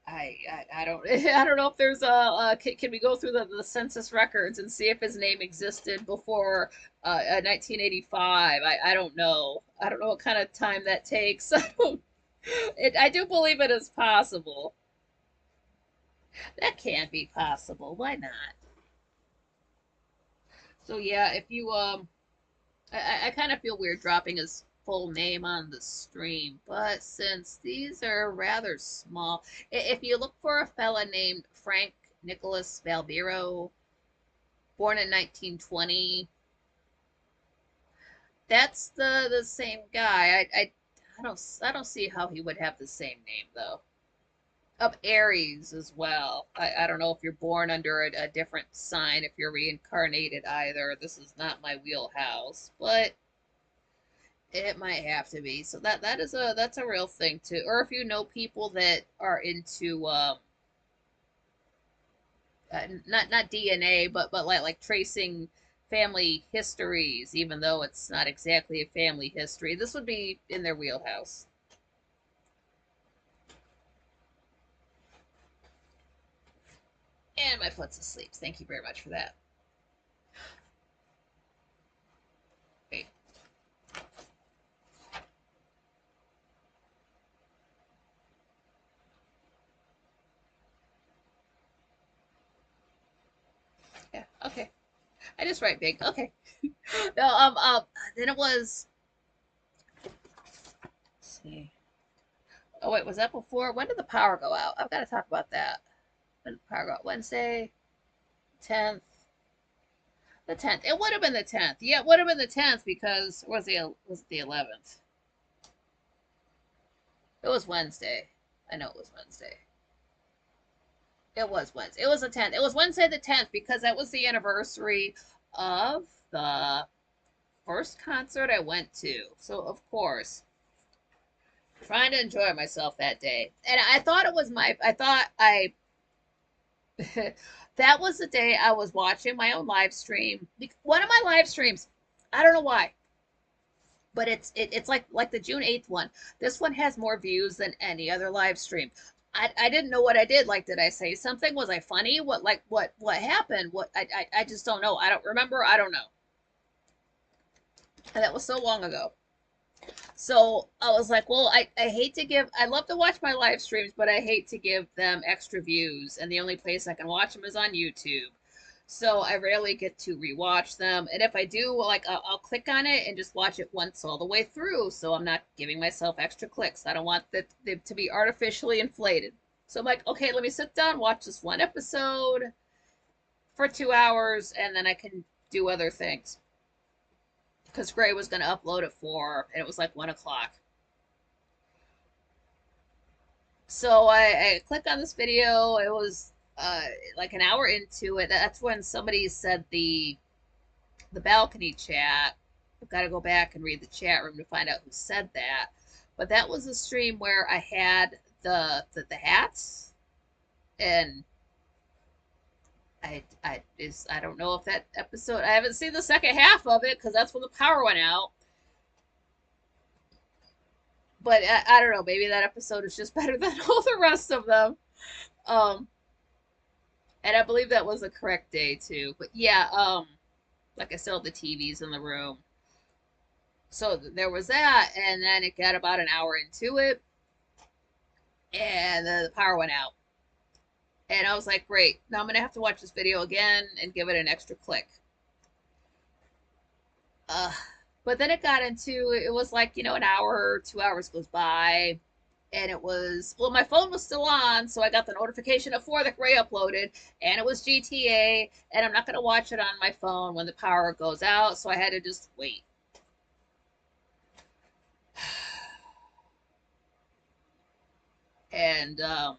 I don't I don't know if there's can we go through the census records and see if his name existed before 1985? I don't know. I don't know what kind of time that takes. I do believe it is possible. That can be possible. Why not? So yeah, if you I kind of feel weird dropping his full name on the stream, but since these are rather small, if you look for a fella named Frank Nicholas Valvero, born in 1920, that's the same guy. I don't see how he would have the same name though. Of Aries as well. I don't know if you're born under a different sign, if you're reincarnated either. This is not my wheelhouse, but it might have to be. So that's a real thing too. Or if you know people that are into not DNA, but like tracing family histories, even though it's not exactly a family history, this would be in their wheelhouse. And my foot's asleep. Thank you very much for that. Wait. Yeah, okay. I just write big. Okay. No, then it was, let's see. Oh wait, was that before? When did the power go out? I've got to talk about that. When did the power go out? Wednesday, 10th. The 10th. It would have been the 10th. Yeah, it would have been the 10th because was it the 11th? It was Wednesday. I know it was Wednesday. It was Wednesday. It was the 10th. It was Wednesday the 10th because that was the anniversary of the first concert I went to. So, of course, trying to enjoy myself that day. And I thought it was that was the day I was watching my own live stream. One of my live streams, I don't know why, but it's like the June 8th one. This one has more views than any other live stream. I didn't know what I did. Like, did I say something? Was I funny? What happened? I just don't know. I don't remember. I don't know. And that was so long ago. So I was like, well, I hate to give, I love to watch my live streams, but I hate to give them extra views. And the only place I can watch them is on YouTube. So I rarely get to rewatch them. And if I do, like, I'll click on it and just watch it once all the way through. So I'm not giving myself extra clicks. I don't want them to be artificially inflated. So I'm like, okay, let me sit down, watch this one episode for 2 hours, and then I can do other things because Gray was going to upload at 4, and it was like 1 o'clock. So I click on this video. It was like an hour into it. That's when somebody said the balcony chat. I've got to go back and read the chat room to find out who said that. But that was a stream where I had the hats, and I don't know if that episode, I haven't seen the second half of it because that's when the power went out. But I don't know, maybe that episode is just better than all the rest of them. Um, and I believe that was the correct day too. But yeah, like I said, the TV's in the room. So there was that, and then it got about an hour into it, and the power went out. And I was like, great, now I'm gonna have to watch this video again and give it an extra click. Uh, but then it got into, it was like, an hour, 2 hours goes by, and it was, well, my phone was still on, so I got the notification of 4 that Ray uploaded, and it was GTA, and I'm not going to watch it on my phone when the power goes out, so I had to just wait. And I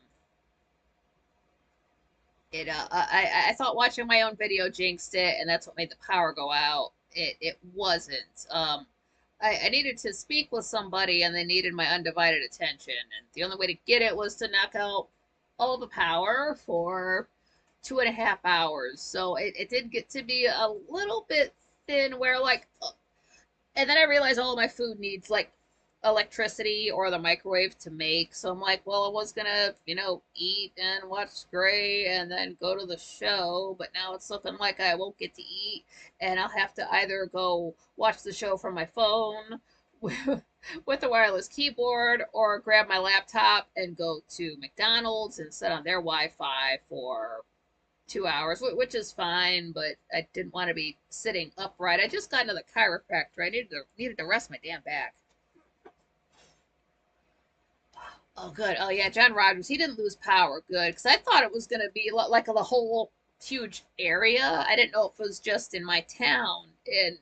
thought watching my own video jinxed it, and that's what made the power go out. It wasn't. I needed to speak with somebody, and they needed my undivided attention, and the only way to get it was to knock out all the power for 2.5 hours. So it did get to be a little bit thin, where like, and then I realized all of my food needs like electricity or the microwave to make. So I'm like, well, I was gonna, eat and watch Gray and then go to the show, but now it's looking like I won't get to eat, and I'll have to either go watch the show from my phone with a wireless keyboard, or grab my laptop and go to McDonald's and sit on their Wi-Fi for 2 hours, which is fine, but I didn't want to be sitting upright. I just got into the chiropractor. I needed to rest my damn back. Oh, good. Oh, yeah, John Rogers. He didn't lose power. Good, because I thought it was gonna be like the whole huge area. I didn't know if it was just in my town. And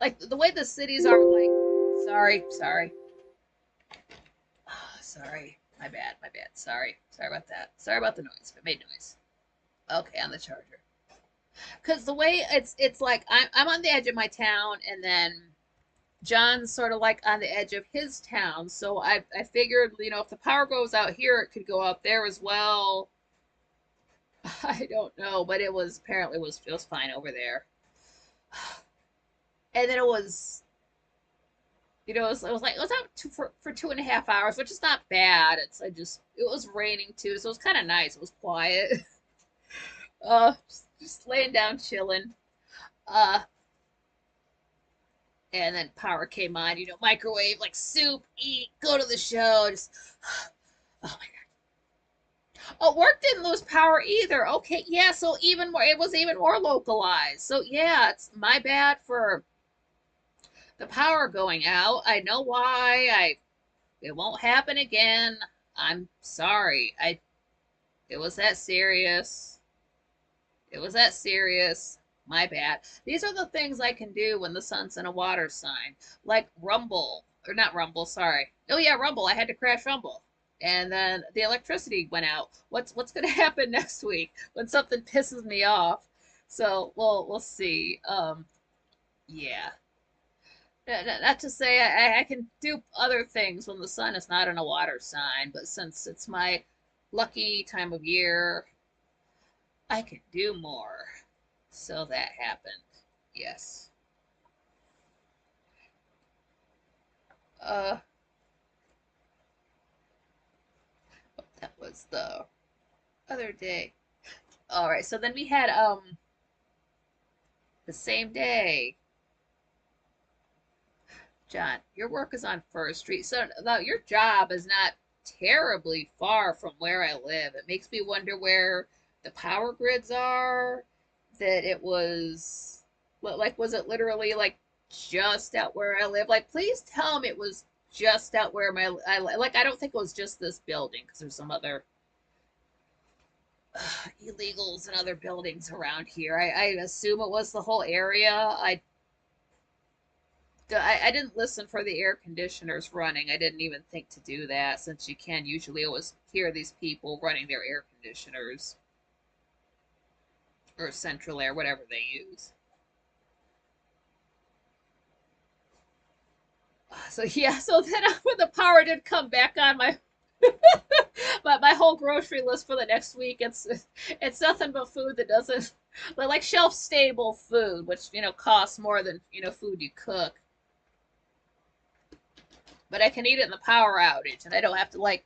like the way the cities are, like, sorry, sorry. My bad. Sorry about that. Sorry about the noise. If it made noise. Okay, on the charger. Because the way it's like I'm on the edge of my town, and then John's sort of like on the edge of his town. So I figured, if the power goes out here, it could go out there as well. I don't know, but it was, apparently was just fine over there. And then it was, it was out for 2.5 hours, which is not bad. It was raining too, so it was kind of nice. It was quiet. Just laying down, chilling. Uh, and then power came on, microwave, like soup, eat, go to the show. Just, oh my God. Oh, work didn't lose power either. Okay, yeah, so even more, it was even more localized. So yeah, it's my bad for the power going out. I know why. It won't happen again. I'm sorry. It was that serious. It was that serious. My bad. These are the things I can do when the sun's in a water sign. Like Rumble. Or not Rumble, sorry. Oh yeah, Rumble. I had to crash Rumble. And then the electricity went out. What's gonna happen next week when something pisses me off? So we'll see. Yeah. Not to say I can do other things when the sun is not in a water sign, but since it's my lucky time of year, I can do more. So that happened. Yes. Uh, that was the other day. All right. So then we had the same day. John, your work is on First Street, so now your job is not terribly far from where I live. It makes me wonder where the power grids are. That it was, like, was it literally like just out where I live? Like, please tell me it was just out where like, I don't think it was just this building, because there's some other illegals and other buildings around here. I assume it was the whole area. I didn't listen for the air conditioners running. I didn't even think to do that, since you can usually always hear these people running their air conditioners or central air, whatever they use. So yeah, so then when the power did come back on, But my whole grocery list for the next week, it's nothing but food that doesn't like shelf stable food, which costs more than food you cook. But I can eat it in the power outage, and I don't have to like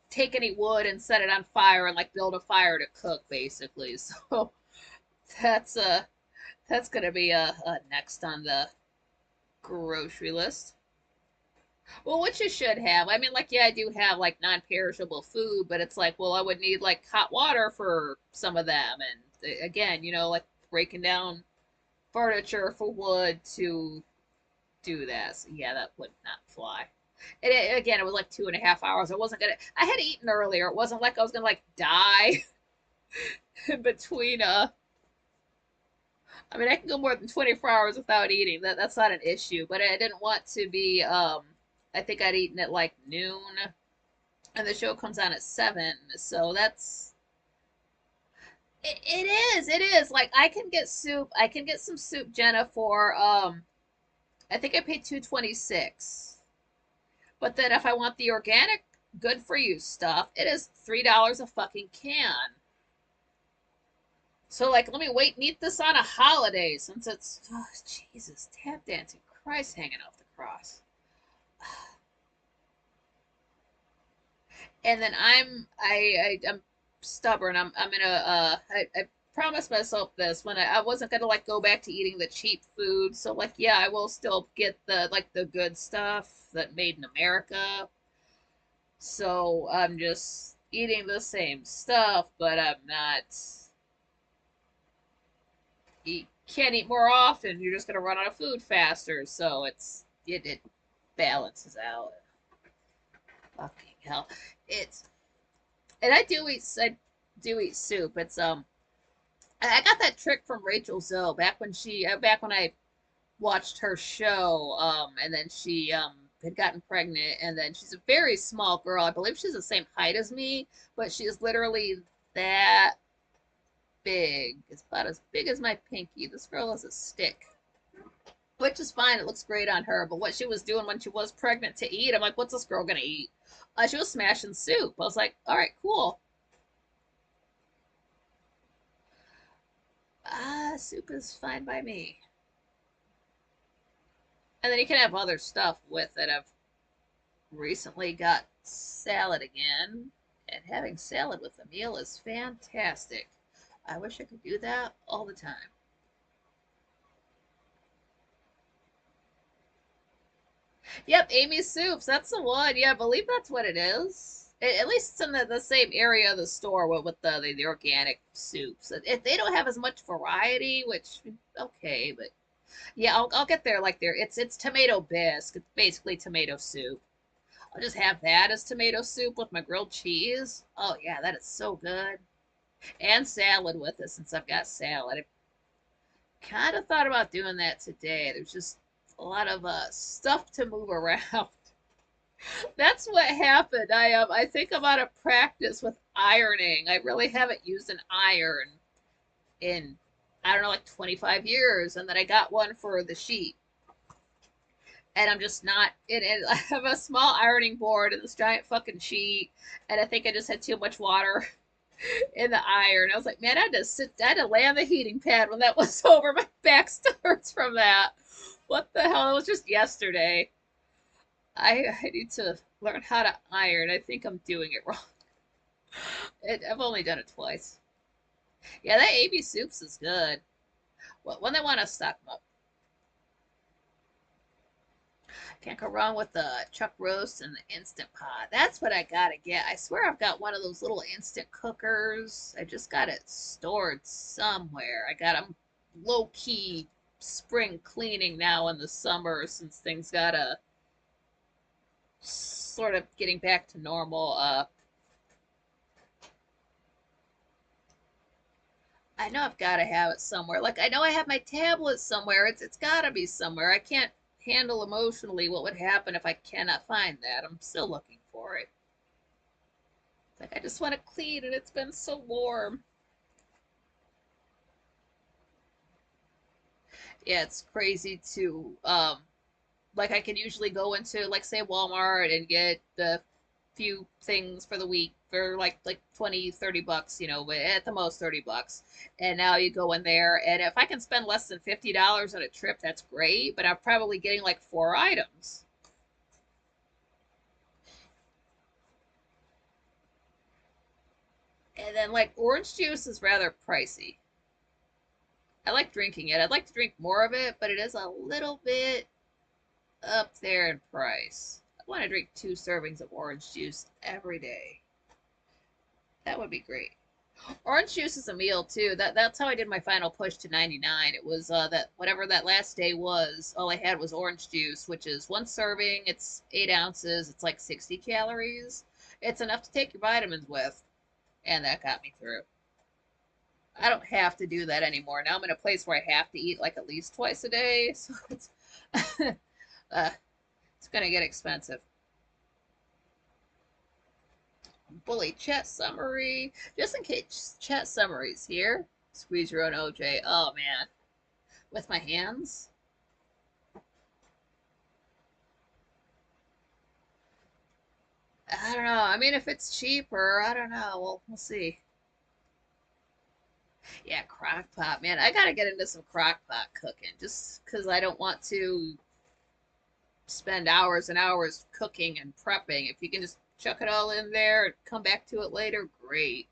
take any wood and set it on fire and like build a fire to cook basically. So that's uh that's gonna be next on the grocery list. Well, what you should have. I mean, like, yeah, I do have like non-perishable food, but it's like, well, I would need like hot water for some of them, and again, like breaking down furniture for wood to do that. So yeah, that would not fly. And again, it was like 2.5 hours. I wasn't gonna. I had eaten earlier. It wasn't like I was gonna like die in between. I mean, I can go more than 24 hours without eating. That's not an issue. But I didn't want to be. I think I'd eaten at like noon, and the show comes on at 7. So that's. It is. It is. Like I can get soup. I can get some soup, Jenna, for I think I paid 226. But then if I want the organic, good for you stuff, it is $3 a fucking can. So like, let me wait and eat this on a holiday since it's Jesus, tap dancing, Christ hanging off the cross. And then I'm stubborn. I'm gonna I promised myself this when I wasn't gonna like go back to eating the cheap food. So like yeah, I will still get the good stuff that made in America. So I'm just eating the same stuff, but I'm not. You can't eat more often. You're just gonna run out of food faster. So it balances out. Fucking hell, it's and I do eat soup. It's I got that trick from Rachel Zoe back when I watched her show. And then she had gotten pregnant, and then she's a very small girl. I believe she's the same height as me, but she is literally that big. It's about as big as my pinky. This girl is a stick, which is fine. It looks great on her. But what she was doing when she was pregnant to eat, I'm like, what's this girl gonna eat? She was smashing soup. I was like, all right, cool. Soup is fine by me. And then you can have other stuff with it. I've recently got salad again, and having salad with a meal is fantastic. I wish I could do that all the time. Yep, Amy's Soups. That's the one. Yeah, I believe that's what it is. At least it's in the same area of the store with the organic soups. They don't have as much variety, which okay, but yeah, I'll get there like there. It's tomato bisque. It's basically tomato soup. I'll just have that as tomato soup with my grilled cheese. Oh yeah, that is so good. And salad with it since I've got salad. I kind of thought about doing that today. There's just a lot of stuff to move around. That's what happened. I think I'm out of practice with ironing. I really haven't used an iron in I don't know like 25 years, and then I got one for the sheet. And I'm just not in it. I have a small ironing board and this giant fucking sheet, and I think I just had too much water in the iron. I was like, man, I had to lay on the heating pad when that was over. My back still hurts from that. What the hell? It was just yesterday. I need to learn how to iron. I think I'm doing it wrong. I've only done it twice. Yeah, that AB soups is good. Well, when they want to stock them up. Can't go wrong with the chuck roast and the instant pot. That's what I gotta get. I swear I've got one of those little instant cookers. I just got it stored somewhere. I got them low key spring cleaning now in the summer since things got a sort of getting back to normal. I know I've got to have it somewhere. Like I know I have my tablet somewhere. It's got to be somewhere. I can't handle emotionally what would happen if I cannot find that. I'm still looking for it. It's like I just want to clean and it's been so warm. Yeah, it's crazy to like I can usually go into like say Walmart and get the few things for the week for like 20, 30 bucks, you know, but at the most 30 bucks. And now you go in there, and if I can spend less than $50 on a trip, that's great, but I'm probably getting like 4 items. And then like orange juice is rather pricey. I like drinking it. I'd like to drink more of it, but it is a little bit up there in price. I want to drink 2 servings of orange juice every day. That would be great. Orange juice is a meal too. That's how I did my final push to 99. It was that whatever that last day was, all I had was orange juice, which is 1 serving. It's 8 ounces. It's like 60 calories. It's enough to take your vitamins with, and that got me through. I don't have to do that anymore. Now I'm in a place where I have to eat like at least twice a day, so it's uh, it's gonna get expensive. Bully chat summary. Just in case chat summaries here. Squeeze your own OJ. Oh man. With my hands? I don't know. I mean, if it's cheaper, I don't know. We'll see. Yeah, crock pot. Man, I gotta get into some crock pot cooking just because I don't want to spend hours and hours cooking and prepping. If you can just chuck it all in there and come back to it later, great.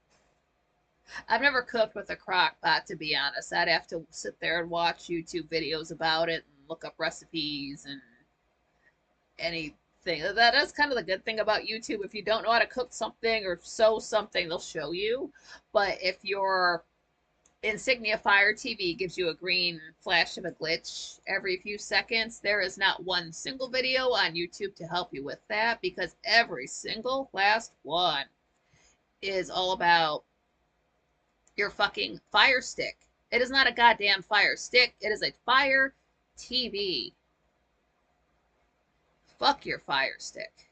I've never cooked with a crock pot, to be honest. I'd have to sit there and watch YouTube videos about it and look up recipes and anything. That is kind of the good thing about YouTube. If you don't know how to cook something or sew something, they'll show you. But if your Insignia Fire TV gives you a green flash of a glitch every few seconds, there is not one single video on YouTube to help you with that because every single last one is all about your fucking Fire Stick. It is not a goddamn Fire Stick. It is a Fire TV. Fuck your Fire Stick.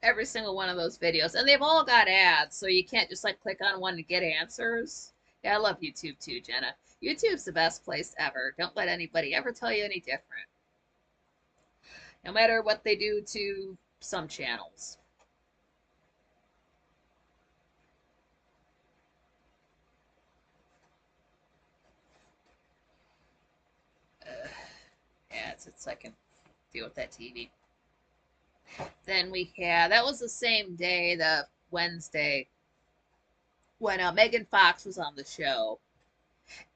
Every single one of those videos. And they've all got ads, so you can't just like click on one to get answers. Yeah, I love YouTube too, Jenna. YouTube's the best place ever. Don't let anybody ever tell you any different. No matter what they do to some channels. Yeah, it's I can deal with that TV. Then we had, that was the same day, the Wednesday, when Megan Fox was on the show.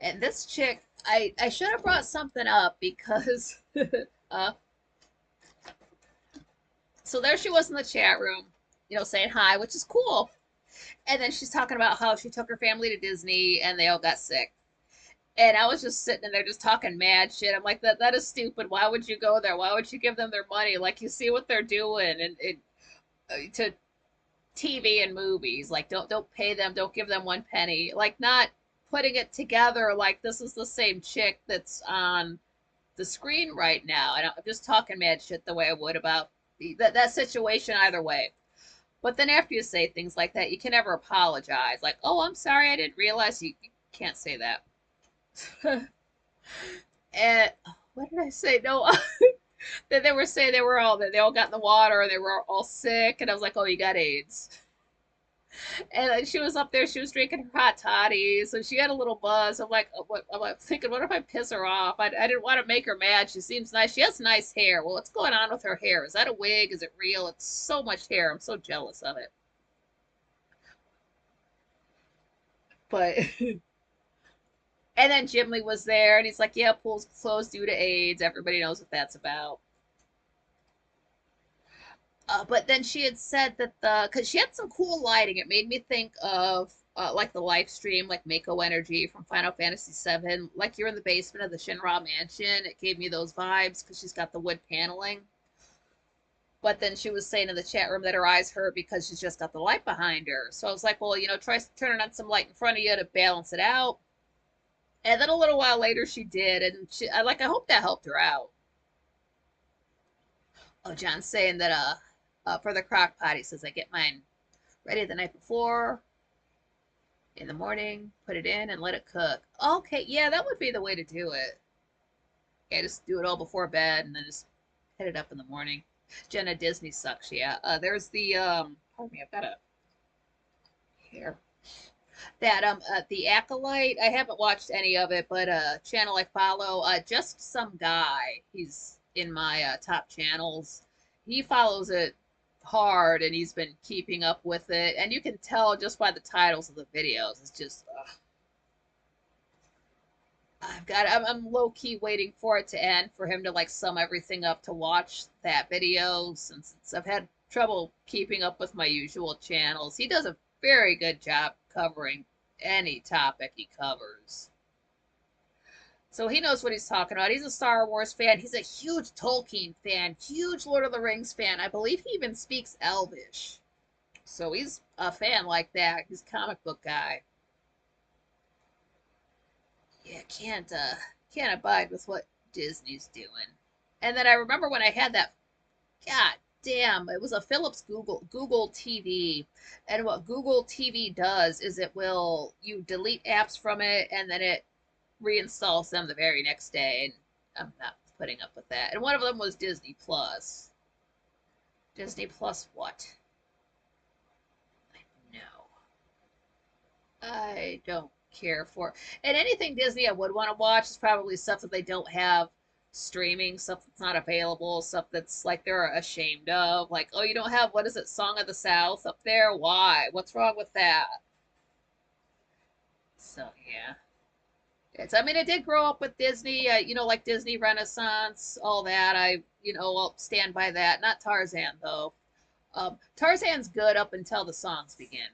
And this chick, I should have brought something up because, uh, so there she was in the chat room, you know, saying hi, which is cool. And then she's talking about how she took her family to Disney and they all got sick. And I was just sitting in there just talking mad shit. I'm like, that is stupid. Why would you go there? Why would you give them their money? Like, you see what they're doing and to TV and movies. Like, don't pay them. Don't give them 1 penny. Like, not putting it together like this is the same chick that's on the screen right now. And I'm just talking mad shit the way I would about that situation either way. But then after you say things like that, you can never apologize. Like, oh, I'm sorry, I didn't realize you can't say that. And what did I say? No, that they were saying they all got in the water and they were all sick, and I was like, oh, you got AIDS. And then she was up there, she was drinking her hot toddies, so she had a little buzz. I'm like, what? I'm like thinking, what if I piss her off? I didn't want to make her mad. She seems nice. She has nice hair. Well, what's going on with her hair? Is that a wig? Is it real? It's so much hair. I'm so jealous of it. But and then Jim Lee was there, and he's like, yeah, pool's closed due to AIDS. Everybody knows what that's about. But then she had said that because she had some cool lighting, it made me think of like the live stream, like Mako Energy from Final Fantasy VII. Like you're in the basement of the Shinra Mansion. It gave me those vibes because she's got the wood paneling. But then she was saying in the chat room that her eyes hurt because she's just got the light behind her. So I was like, well, you know, try turning on some light in front of you to balance it out. And then a little while later, she did, and I hope that helped her out. Oh, John's saying that for the crock pot, he says I get mine ready the night before in the morning, put it in, and let it cook. Okay, yeah, that would be the way to do it. Yeah, just do it all before bed, and then just hit it up in the morning. Jenna Disney sucks. Yeah. There's the pardon me, I've got a here. That the Acolyte. I haven't watched any of it, but channel I follow, just some guy. He's in my top channels. He follows it hard, and he's been keeping up with it, and you can tell just by the titles of the videos. It's just I'm low key waiting for it to end for him to like sum everything up to watch that video since I've had trouble keeping up with my usual channels. He does a very good job covering any topic he covers. So he knows what he's talking about. He's a Star Wars fan. He's a huge Tolkien fan, huge Lord of the Rings fan. I believe he even speaks Elvish. So he's a fan like that. He's a comic book guy. Yeah, can't abide with what Disney's doing. And then I remember when I had that, god damn, it was a Philips Google TV. And what Google TV does is it will you delete apps from it and then it reinstalls them the very next day. And I'm not putting up with that. And one of them was Disney Plus. Disney Plus what? No. I don't care for. And anything Disney I would want to watch is probably stuff that they don't have streaming, stuff that's not available, stuff that's like they're ashamed of. Like, oh, you don't have, what is it, Song of the South up there? Why? What's wrong with that? So, yeah. I mean, I did grow up with Disney, like Disney Renaissance, all that. I'll stand by that. Not Tarzan, though. Tarzan's good up until the songs begin.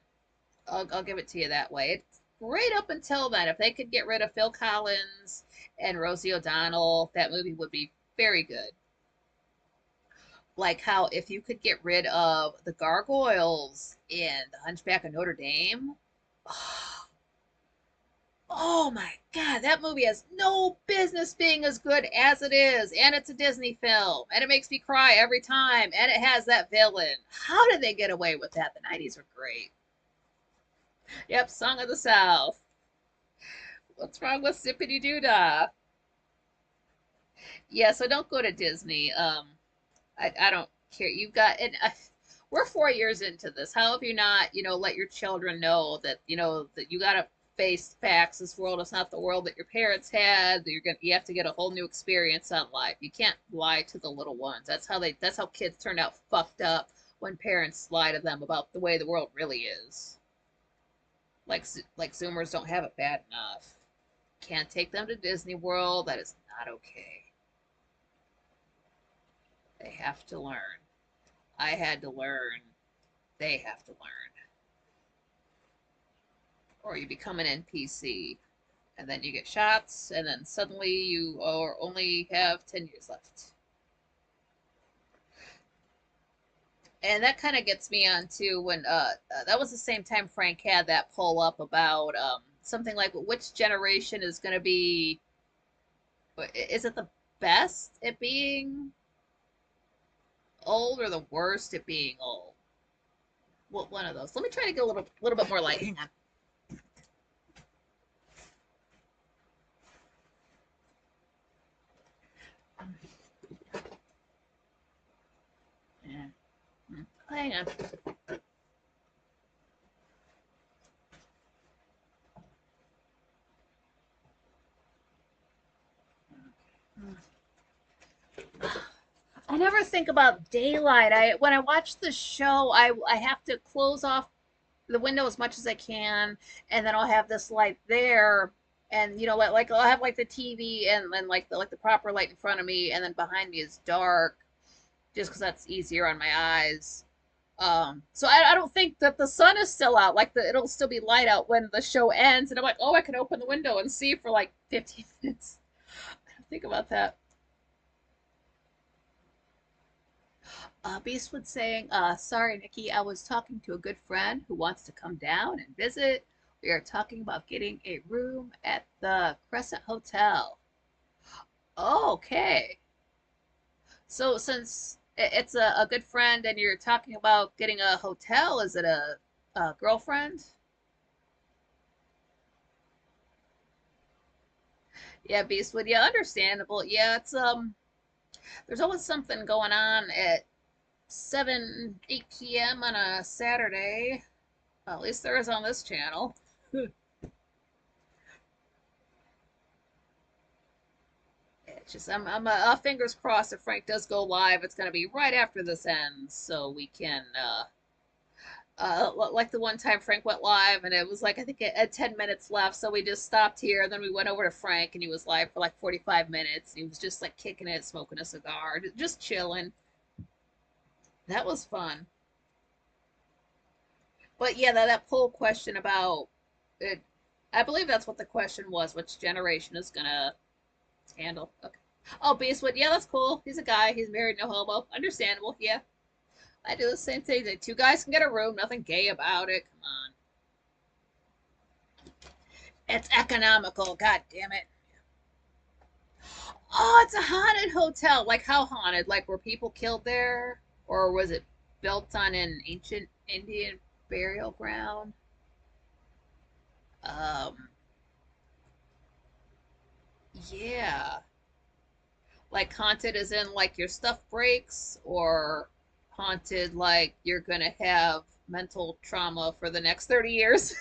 I'll give it to you that way. It's great up until then. If they could get rid of Phil Collins and Rosie O'Donnell, that movie would be very good. Like how if you could get rid of the gargoyles in The Hunchback of Notre Dame. Oh my God, that movie has no business being as good as it is. And it's a Disney film. And it makes me cry every time. And it has that villain. How did they get away with that? The 90s were great. Yep, Song of the South. What's wrong with Zippity Doodah? Yeah, so don't go to Disney. I don't care. You've got, and we're 4 years into this. How have you not, let your children know that, that you gotta face facts. This world is not the world that your parents had. You have to get a whole new experience on life. You can't lie to the little ones. That's how kids turn out fucked up when parents lie to them about the way the world really is. Like Zoomers don't have it bad enough. Can't take them to Disney World. That is not okay. They have to learn. I had to learn. They have to learn. Or you become an NPC, and then you get shots, and then suddenly you only have 10 years left. And that kind of gets me on to when that was the same time Frank had that poll up about something like which generation is going to be, is it the best at being old or the worst at being old? What one of those? Let me try to get a little bit more light. Hang on. Yeah. Hang on. I never think about daylight. When I watch the show, I have to close off the window as much as I can, and then I'll have this light there, and like I'll have like the TV and then like the proper light in front of me, and then behind me is dark, just because that's easier on my eyes. So I don't think that the sun is still out. Like it'll still be light out when the show ends, and I'm like, oh, I can open the window and see for like 15 minutes. I don't think about that. Beastwood saying, sorry, Nikki, I was talking to a good friend who wants to come down and visit. We are talking about getting a room at the Crescent Hotel. Oh, okay. So since it's a good friend and you're talking about getting a hotel, is it a girlfriend? Yeah, Beastwood. Yeah, understandable. Yeah, it's there's always something going on at 7, 8 p.m. on a Saturday. Well, at least there is on this channel. It's just I'm fingers crossed if Frank does go live, it's gonna be right after this ends, so we can like the one time Frank went live and it was like I think it had 10 minutes left, so we just stopped here and then we went over to Frank and he was live for like 45 minutes. He was just like kicking it, smoking a cigar, just chilling. That was fun. But yeah, that poll question about it, I believe that's what the question was, which generation is gonna handle. Okay. Oh, Beastwood, yeah, that's cool. He's a guy. He's married, no homo. Understandable. Yeah, I do the same thing. The two guys can get a room. Nothing gay about it. Come on. It's economical. God damn it. Oh, it's a haunted hotel. Like how haunted? Like were people killed there, or was it built on an ancient Indian burial ground? Um, yeah. Like haunted as in like your stuff breaks, or haunted like you're gonna have mental trauma for the next 30 years.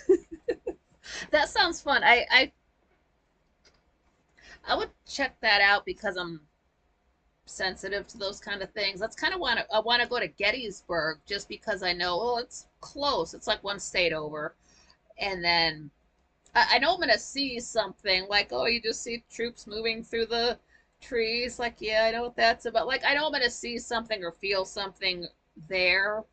That sounds fun. I would check that out because I'm sensitive to those kind of things. That's kind of I want to go to Gettysburg just because I know, well, it's close. It's like one state over. And then I know I'm gonna see something like, oh, you just see troops moving through the trees. Like, yeah, I know what that's about. Like, I know I'm gonna see something or feel something there,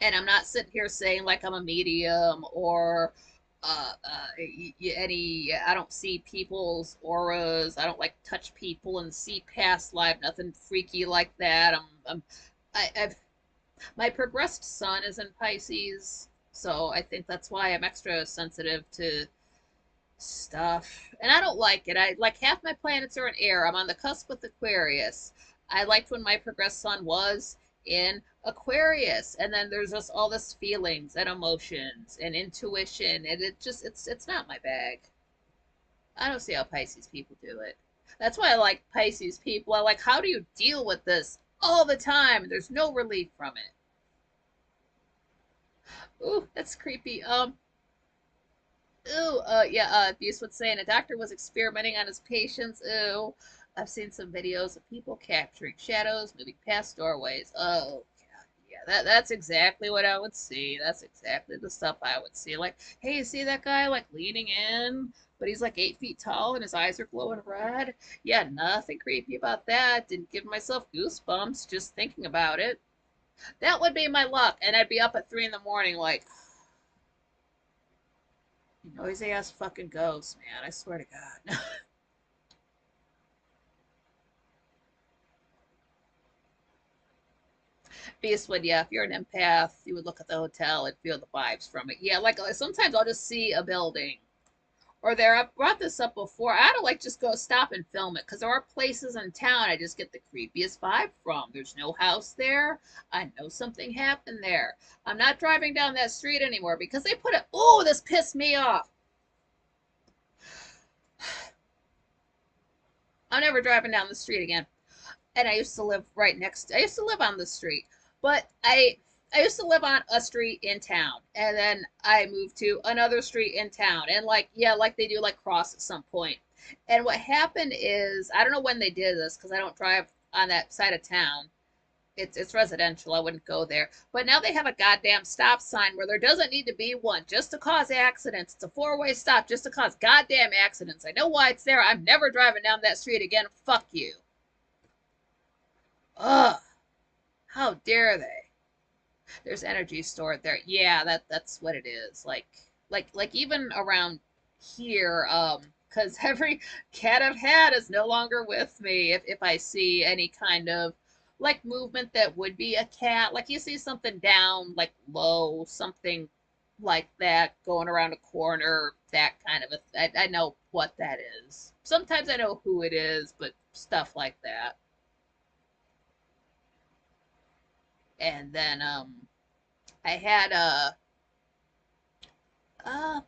and I'm not sitting here saying like I'm a medium or any. I don't see people's auras. I don't like touch people and see past life. Nothing freaky like that. I've my progressed sun is in Pisces, so I think that's why I'm extra sensitive to stuff. And I don't like it. I like half my planets are in air. I'm on the cusp with Aquarius. I liked when my progressed sun was in Aquarius. And then there's just all this feelings and emotions and intuition. And it's not my bag. I don't see how Pisces people do it. That's why I like Pisces people. I like, how do you deal with this all the time? There's no relief from it. Ooh, that's creepy. Ooh, yeah, Abuse was saying a doctor was experimenting on his patients. Ooh, I've seen some videos of people capturing shadows, moving past doorways. Oh, God, yeah, that's exactly what I would see. That's exactly the stuff I would see. Like, hey, you see that guy like leaning in, but he's like 8 feet tall and his eyes are glowing red? Yeah, nothing creepy about that. Didn't give myself goosebumps just thinking about it. That would be my luck, and I'd be up at 3 in the morning, like, noisy ass fucking ghost, man. I swear to God. Beastwood, yeah, if you're an empath, you would look at the hotel and feel the vibes from it. Yeah, like sometimes I'll just see a building. Or there, I've brought this up before. I don't like just go stop and film it because there are places in town I just get the creepiest vibe from. There's no house there. I know something happened there. I'm not driving down that street anymore because they put it. Oh, this pissed me off. I'm never driving down the street again. And I used to live right next. I used to live on the street, but I used to live on a street in town, and then I moved to another street in town, and like yeah, like they do like cross at some point. And what happened is I don't know when they did this because I don't drive on that side of town. It's residential. I wouldn't go there. But now they have a goddamn stop sign where there doesn't need to be one just to cause accidents. It's a four-way stop just to cause goddamn accidents. I know why it's there. I'm never driving down that street again. Fuck you. Ugh. How dare they? There's energy stored there. Yeah, that's what it is. Like even around here, because every cat I've had is no longer with me. If I see any kind of like movement that would be a cat, like you see something down, like low, something like that going around a corner, that kind of I know what that is. Sometimes I know who it is, but stuff like that. And then I had uh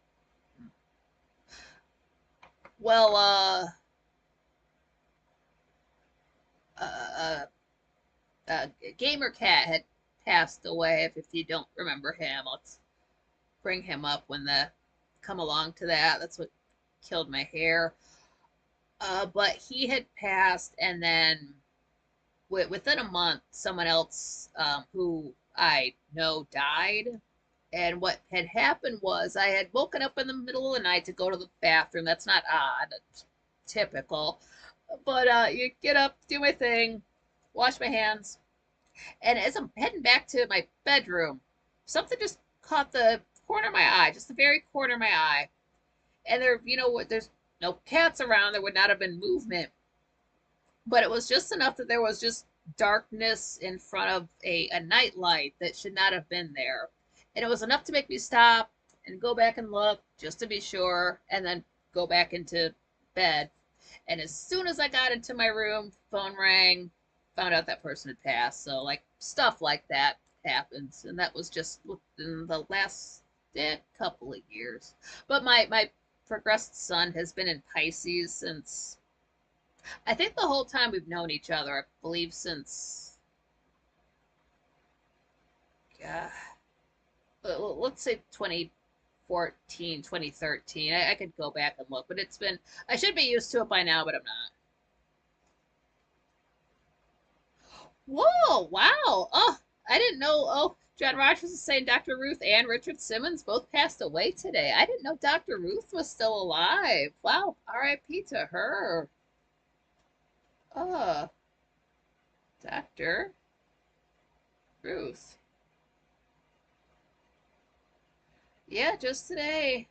well uh uh, Gamer Cat had passed away. If you don't remember him, let's bring him up when the come along to that. That's what killed my hair. But he had passed, and then within a month, someone else who I know died. And what had happened was I had woken up in the middle of the night to go to the bathroom. That's not odd, it's typical. But you get up, do my thing, wash my hands, and as I'm heading back to my bedroom, something just caught the corner of my eye, just the very corner of my eye. And there, you know what, there's no cats around, there would not have been movement, but it was just enough that there was just darkness in front of a night light that should not have been there. And it was enough to make me stop and go back and look just to be sure, and then go back into bed. And as soon as I got into my room, phone rang, found out that person had passed. So, like, stuff like that happens. And that was just within the last couple of years. But my progressed son has been in Pisces since, I think, the whole time we've known each other. I believe since, uh, let's say 2014, 2013. I could go back and look, but it's been, I should be used to it by now, but I'm not. Whoa, wow. Oh, I didn't know. Oh, John Rogers is saying Dr. Ruth and Richard Simmons both passed away today. I didn't know Dr. Ruth was still alive. Wow, R.I.P. to her. Oh, Dr. Ruth. Yeah, just today.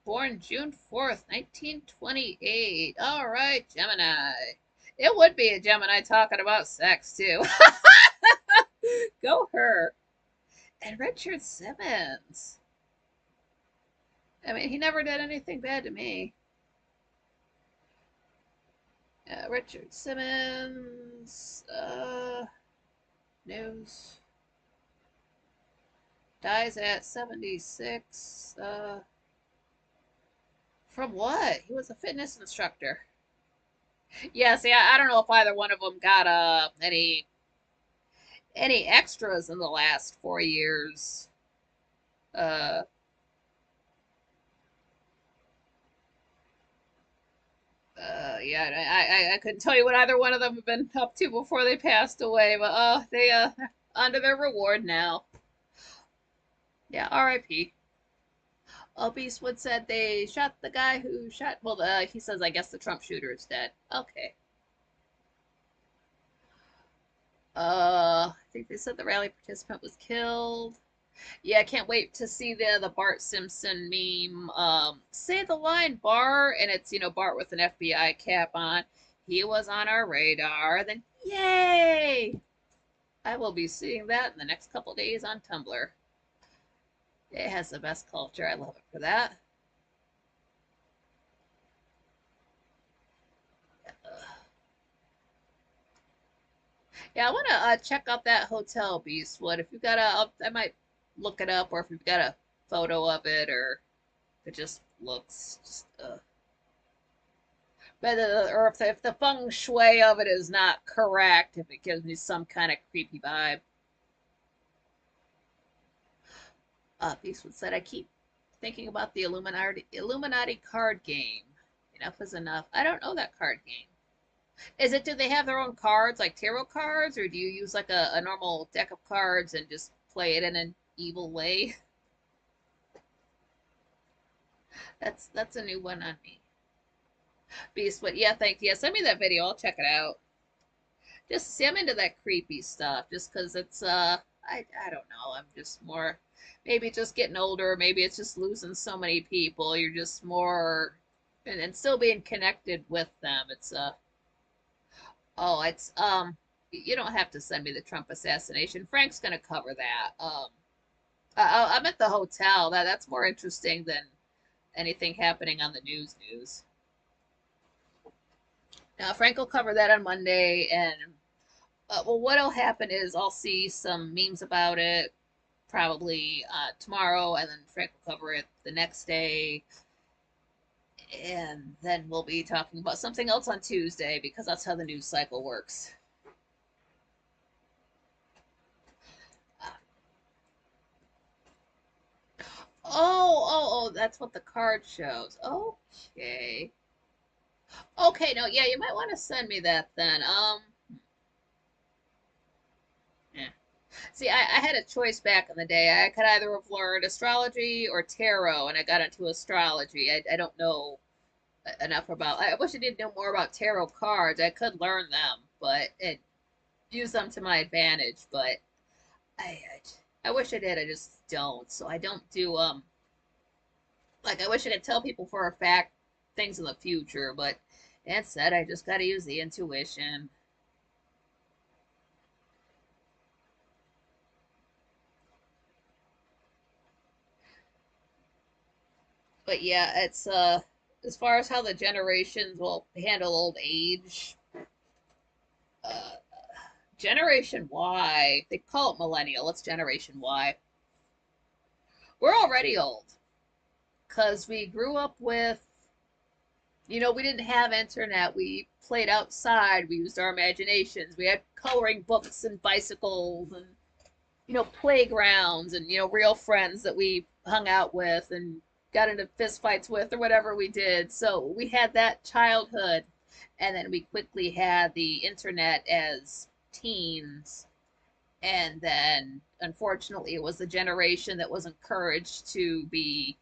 Born June 4th, 1928. All right, Gemini. It would be a Gemini talking about sex, too. Go her. And Richard Simmons. I mean, he never did anything bad to me. Richard Simmons. News. Dies at 76. From what? He was a fitness instructor. Yeah, see, I don't know if either one of them got any extras in the last 4 years. Uh, yeah, I couldn't tell you what either one of them have been up to before they passed away, but they under their reward now. Yeah, R.I.P. Beastwood said they shot the guy who shot. Well, he says I guess the Trump shooter is dead. Okay. I think they said the rally participant was killed. Yeah, I can't wait to see the Bart Simpson meme. Say the line, Bart, and it's, Bart with an FBI cap on. He was on our radar. Then yay! I will be seeing that in the next couple days on Tumblr. It has the best culture. I love it for that. Yeah, I want to check out that hotel, Beastwood. If you got I might look it up, or if you've got a photo of it, or if it just looks but or if the feng shui of it is not correct, if it gives me some kind of creepy vibe. Beastwood said, I keep thinking about the Illuminati card game. Enough is enough. I don't know that card game. Is it, do they have their own cards, like tarot cards, or do you use like a normal deck of cards and just play it in an evil way? That's a new one on me. Beastwood, yeah, thank you. Yeah, send me that video. I'll check it out. Just see, I'm into that creepy stuff. Just because it's I don't know. I'm just more, maybe just getting older. Maybe it's just losing so many people. You're just more, and still being connected with them. It's oh, it's you don't have to send me the Trump assassination. Frank's gonna cover that. I'm at the hotel. That's more interesting than anything happening on the news. Now Frank will cover that on Monday, and well, what'll happen is I'll see some memes about it probably tomorrow, and then Frank will cover it the next day, and then we'll be talking about something else on Tuesday because that's how the news cycle works. Oh, that's what the card shows. Okay. Okay, no, yeah, you might want to send me that then. Yeah. See, I had a choice back in the day. I could either have learned astrology or tarot, and I got into astrology. I don't know enough about. I wish I did know more about tarot cards. I could learn them, but it use them to my advantage. But I, I, I wish I did. I just don't. So I don't do like I wish I could tell people for a fact things in the future, but instead I just got to use the intuition. But yeah, it's as far as how the generations will handle old age, uh Generation Y, they call it millennial, it's Generation Y. We're already old because we grew up with, we didn't have internet. We played outside. We used our imaginations. We had coloring books and bicycles and, playgrounds and, real friends that we hung out with and got into fist fights with or whatever we did. So we had that childhood. And then we quickly had the internet as teens. And then, unfortunately, it was the generation that was encouraged to be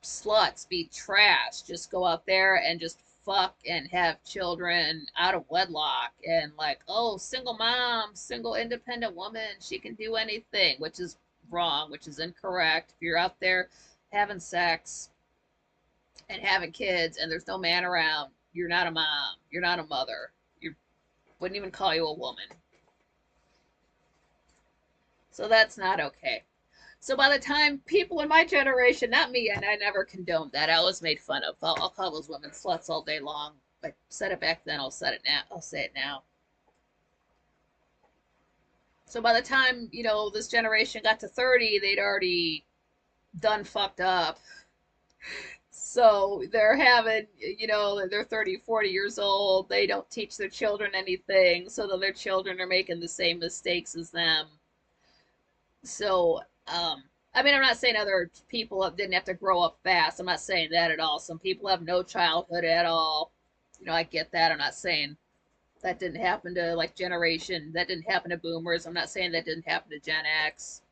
sluts, be trash, just go out there and just fuck and have children out of wedlock and like, oh, single mom, single independent woman, she can do anything, which is wrong, which is incorrect. If you're out there having sex and having kids and there's no man around, you're not a mom, you're not a mother. You wouldn't even call you a woman. So that's not okay. So by the time people in my generation, not me, and I never condoned that, I always made fun of. I'll call those women sluts all day long. I said it back then. I'll say it now. I'll say it now. So by the time this generation got to 30, they'd already done fucked up. So they're having, they're 30, 40 years old. They don't teach their children anything, so that their children are making the same mistakes as them. So, I mean, I'm not saying other people didn't have to grow up fast. I'm not saying that at all. Some people have no childhood at all. I get that. I'm not saying that didn't happen to like generation. That didn't happen to boomers. I'm not saying that didn't happen to Gen X.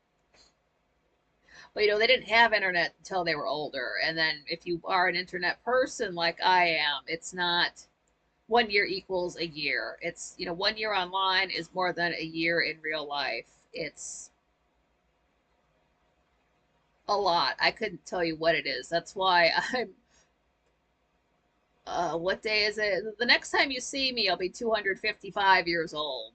But they didn't have internet until they were older. And then if you are an internet person like I am, it's not 1 year equals a year. It's 1 year online is more than a year in real life. It's a lot. I couldn't tell you what it is. That's why I'm. What day is it? The next time you see me, I'll be 255 years old.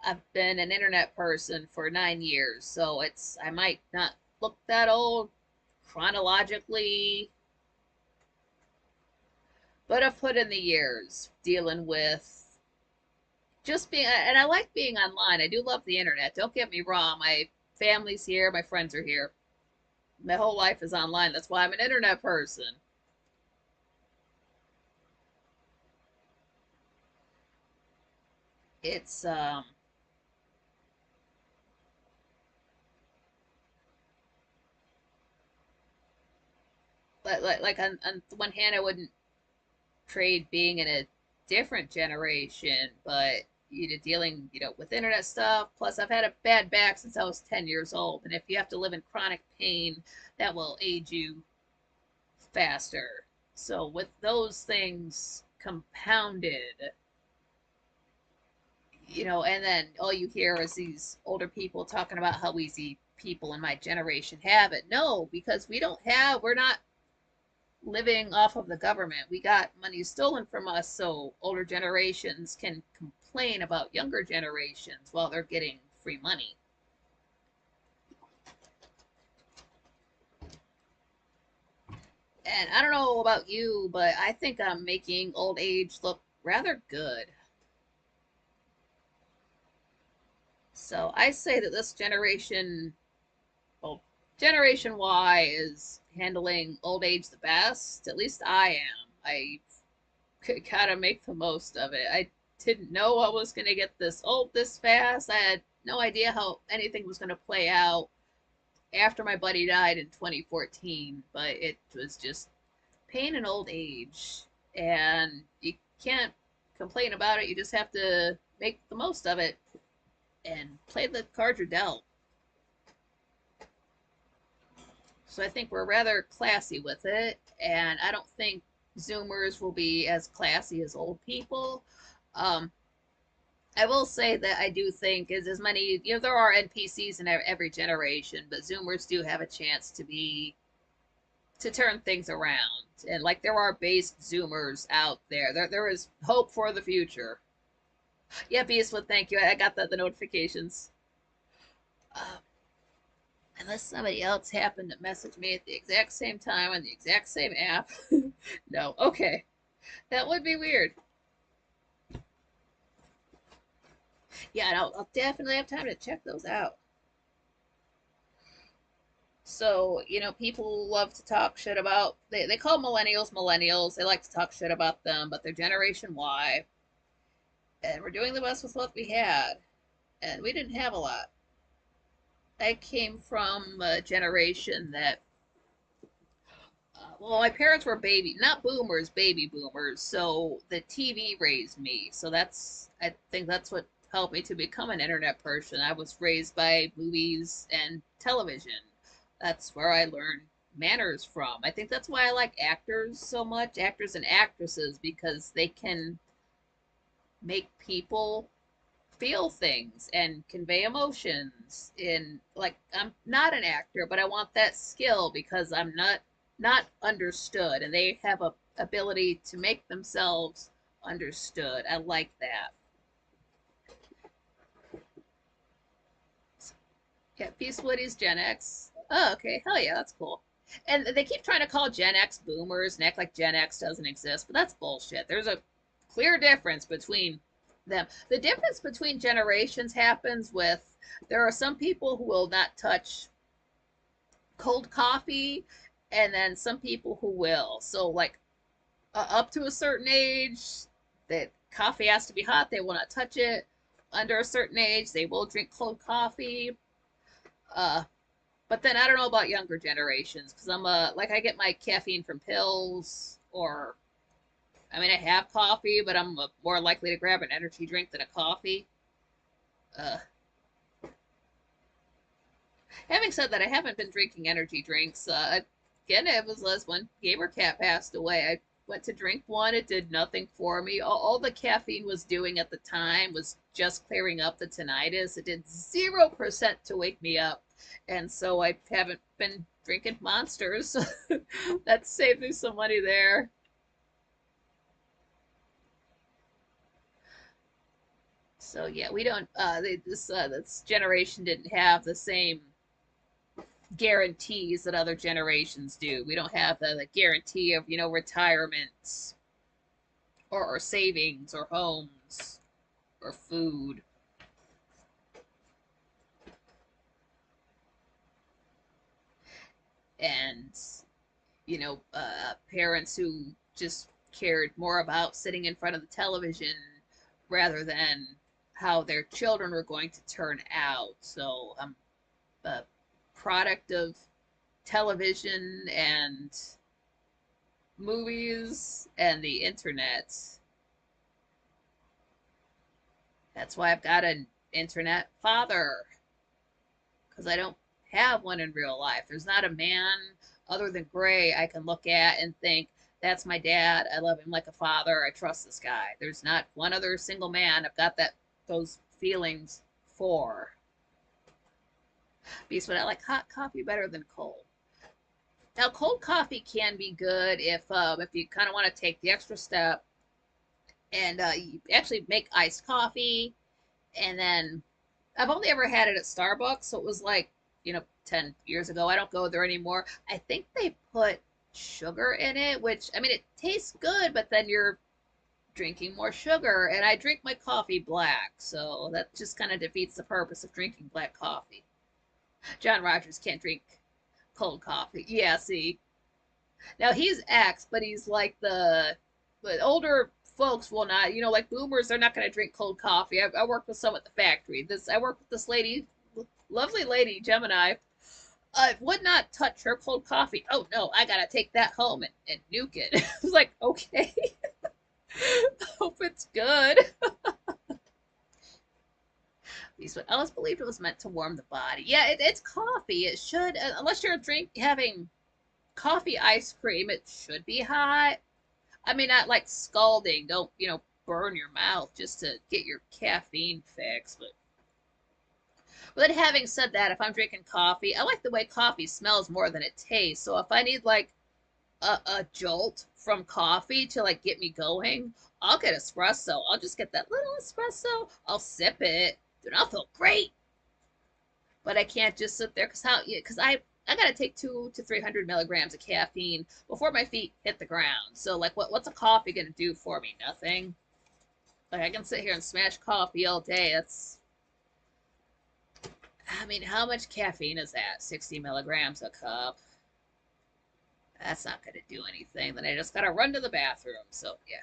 I've been an internet person for 9 years, so I might not look that old chronologically, but I've put in the years dealing with just being, and I like being online. I do love the internet. Don't get me wrong. My family's here, my friends are here. My whole life is online. That's why I'm an internet person. It's like on the one hand, I wouldn't trade being in a different generation, but dealing with internet stuff. Plus, I've had a bad back since I was 10 years old, and if you have to live in chronic pain, that will age you faster. So with those things compounded, and then all you hear is these older people talking about how easy people in my generation have it. No, because we're not living off of the government. We got money stolen from us, so older generations can complain about younger generations while they're getting free money. And I don't know about you, but I think I'm making old age look rather good. So I say that this generation, well, Generation Y is handling old age the best. At least I am. I gotta make the most of it. I didn't know I was gonna get this old this fast. I had no idea how anything was gonna play out. after my buddy died in 2014, but it was just pain and old age. And you can't complain about it. You just have to make the most of it and play the cards you're dealt. So I think we're rather classy with it, and I don't think Zoomers will be as classy as old people. Um, I will say that I do think is as many, there are NPCs in every generation, but Zoomers do have a chance to turn things around. And like there are based Zoomers out there. There is hope for the future. Yeah, Beastwood, thank you. I got the notifications. Uh, Unless somebody else happened to message me at the exact same time on the exact same app. No, okay. That would be weird. Yeah, and I'll definitely have time to check those out. So, people love to talk shit about, they call millennials millennials. They like to talk shit about them, but they're Generation Y. And we're doing the best with what we had. And we didn't have a lot. I came from a generation that, well, my parents were not boomers, baby boomers. So the TV raised me. So I think that's what helped me to become an internet person. I was raised by movies and television. That's where I learned manners from. I think that's why I like actors so much, actors and actresses, because they can make people feel things and convey emotions in, like, I'm not an actor, but I want that skill because I'm not understood, and they have a ability to make themselves understood. I like that. Yeah, Peace Woody's Gen X. Oh, okay. Hell yeah, that's cool. And they keep trying to call Gen X boomers and act like Gen X doesn't exist, but that's bullshit. There's a clear difference between them. The difference between generations happens with there are some people who will not touch cold coffee, and then some people who will. So, like, up to a certain age, that coffee has to be hot. They will not touch it. Under a certain age, they will drink cold coffee. Uh, but then I don't know about younger generations because like I get my caffeine from pills or I mean I have coffee, but I'm more likely to grab an energy drink than a coffee. Uh, Having said that, I haven't been drinking energy drinks. Again, it was when Gamer Cat passed away. I went to drink one. It did nothing for me. All the caffeine was doing at the time was just clearing up the tinnitus. It did 0% to wake me up. And so I haven't been drinking monsters. That saved me some money there. So yeah, we don't. This generation didn't have the same guarantees that other generations do. We don't have the guarantee of retirements or savings or homes or food. And parents who just cared more about sitting in front of the television rather than how their children were going to turn out. So I'm a product of television and movies and the internet. That's why I've got an internet father, because I don't have one in real life. There's not a man other than Gray I can look at and think, that's my dad. I love him like a father. I trust this guy. There's not one other single man I've got those feelings for. Because I like hot coffee better than cold. Now, cold coffee can be good if you kind of want to take the extra step and you actually make iced coffee. And then I've only ever had it at Starbucks, so it was like 10 years ago. I don't go there anymore. I think they put sugar in it, which, I mean, it tastes good, but then you're drinking more sugar, and I drink my coffee black, so that just kind of defeats the purpose of drinking black coffee. John Rogers can't drink cold coffee. Yeah, see. Now he's X, but he's like the older folks will not, like boomers, they're not going to drink cold coffee. I work with some at the factory. I work with this lady, lovely lady, Gemini. I would not touch her cold coffee. Oh no, I gotta take that home and nuke it. I was like, okay, hope it's good. I always believed it was meant to warm the body. Yeah, it's coffee. It should, unless you're having coffee ice cream, it should be hot. I mean, not like scalding. Don't, burn your mouth just to get your caffeine fix. But having said that, if I'm drinking coffee, I like the way coffee smells more than it tastes. So if I need like a jolt from coffee to like get me going, I'll get espresso. I'll just get that little espresso. I'll sip it. Dude, I'll feel great. But I can't just sit there because I gotta take 200 to 300 milligrams of caffeine before my feet hit the ground. So like what's a coffee gonna do for me? Nothing. Like I can sit here and smash coffee all day. I mean, how much caffeine is that? 60 milligrams a cup. That's not gonna do anything. Then I just gotta run to the bathroom. So yeah.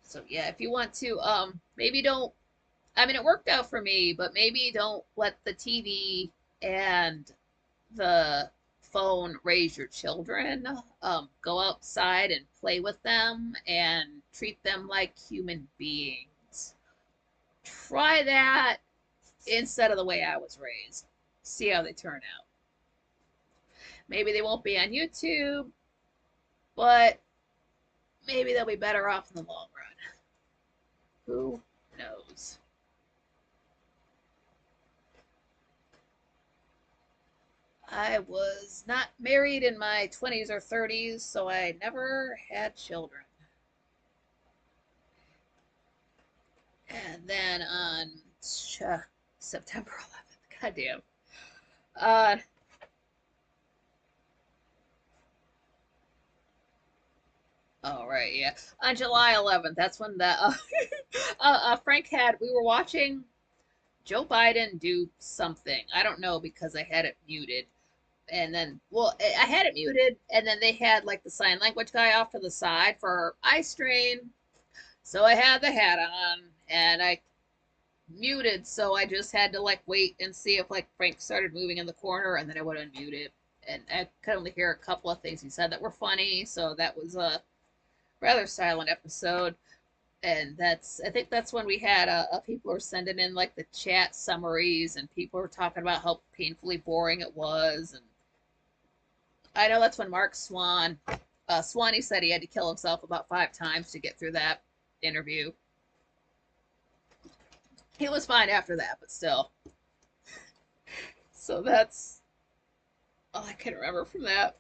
So yeah, if you want to, maybe don't. I mean, it worked out for me, but maybe don't let the TV and the phone raise your children. Go outside and play with them and treat them like human beings. Try that instead of the way I was raised. See how they turn out. Maybe they won't be on YouTube, but maybe they'll be better off in the long run. Who knows? I was not married in my 20s or 30s, so I never had children. And then on September 11th, goddamn. Uh, oh, right, yeah. On July 11th, that's when we were watching Joe Biden do something. I don't know because I had it muted. And then, well, I had it muted, and then they had like the sign language guy off to the side for eye strain. So I had the hat on, and I muted, so I just had to like wait and see if like Frank started moving in the corner, and then I would unmute it. And I could only hear a couple of things he said that were funny, so that was a rather silent episode. And I think that's when we had people were sending in like the chat summaries, and people were talking about how painfully boring it was. And I know that's when Mark Swanee said he had to kill himself about 5 times to get through that interview. He was fine after that, but still. So that's all I can remember from that.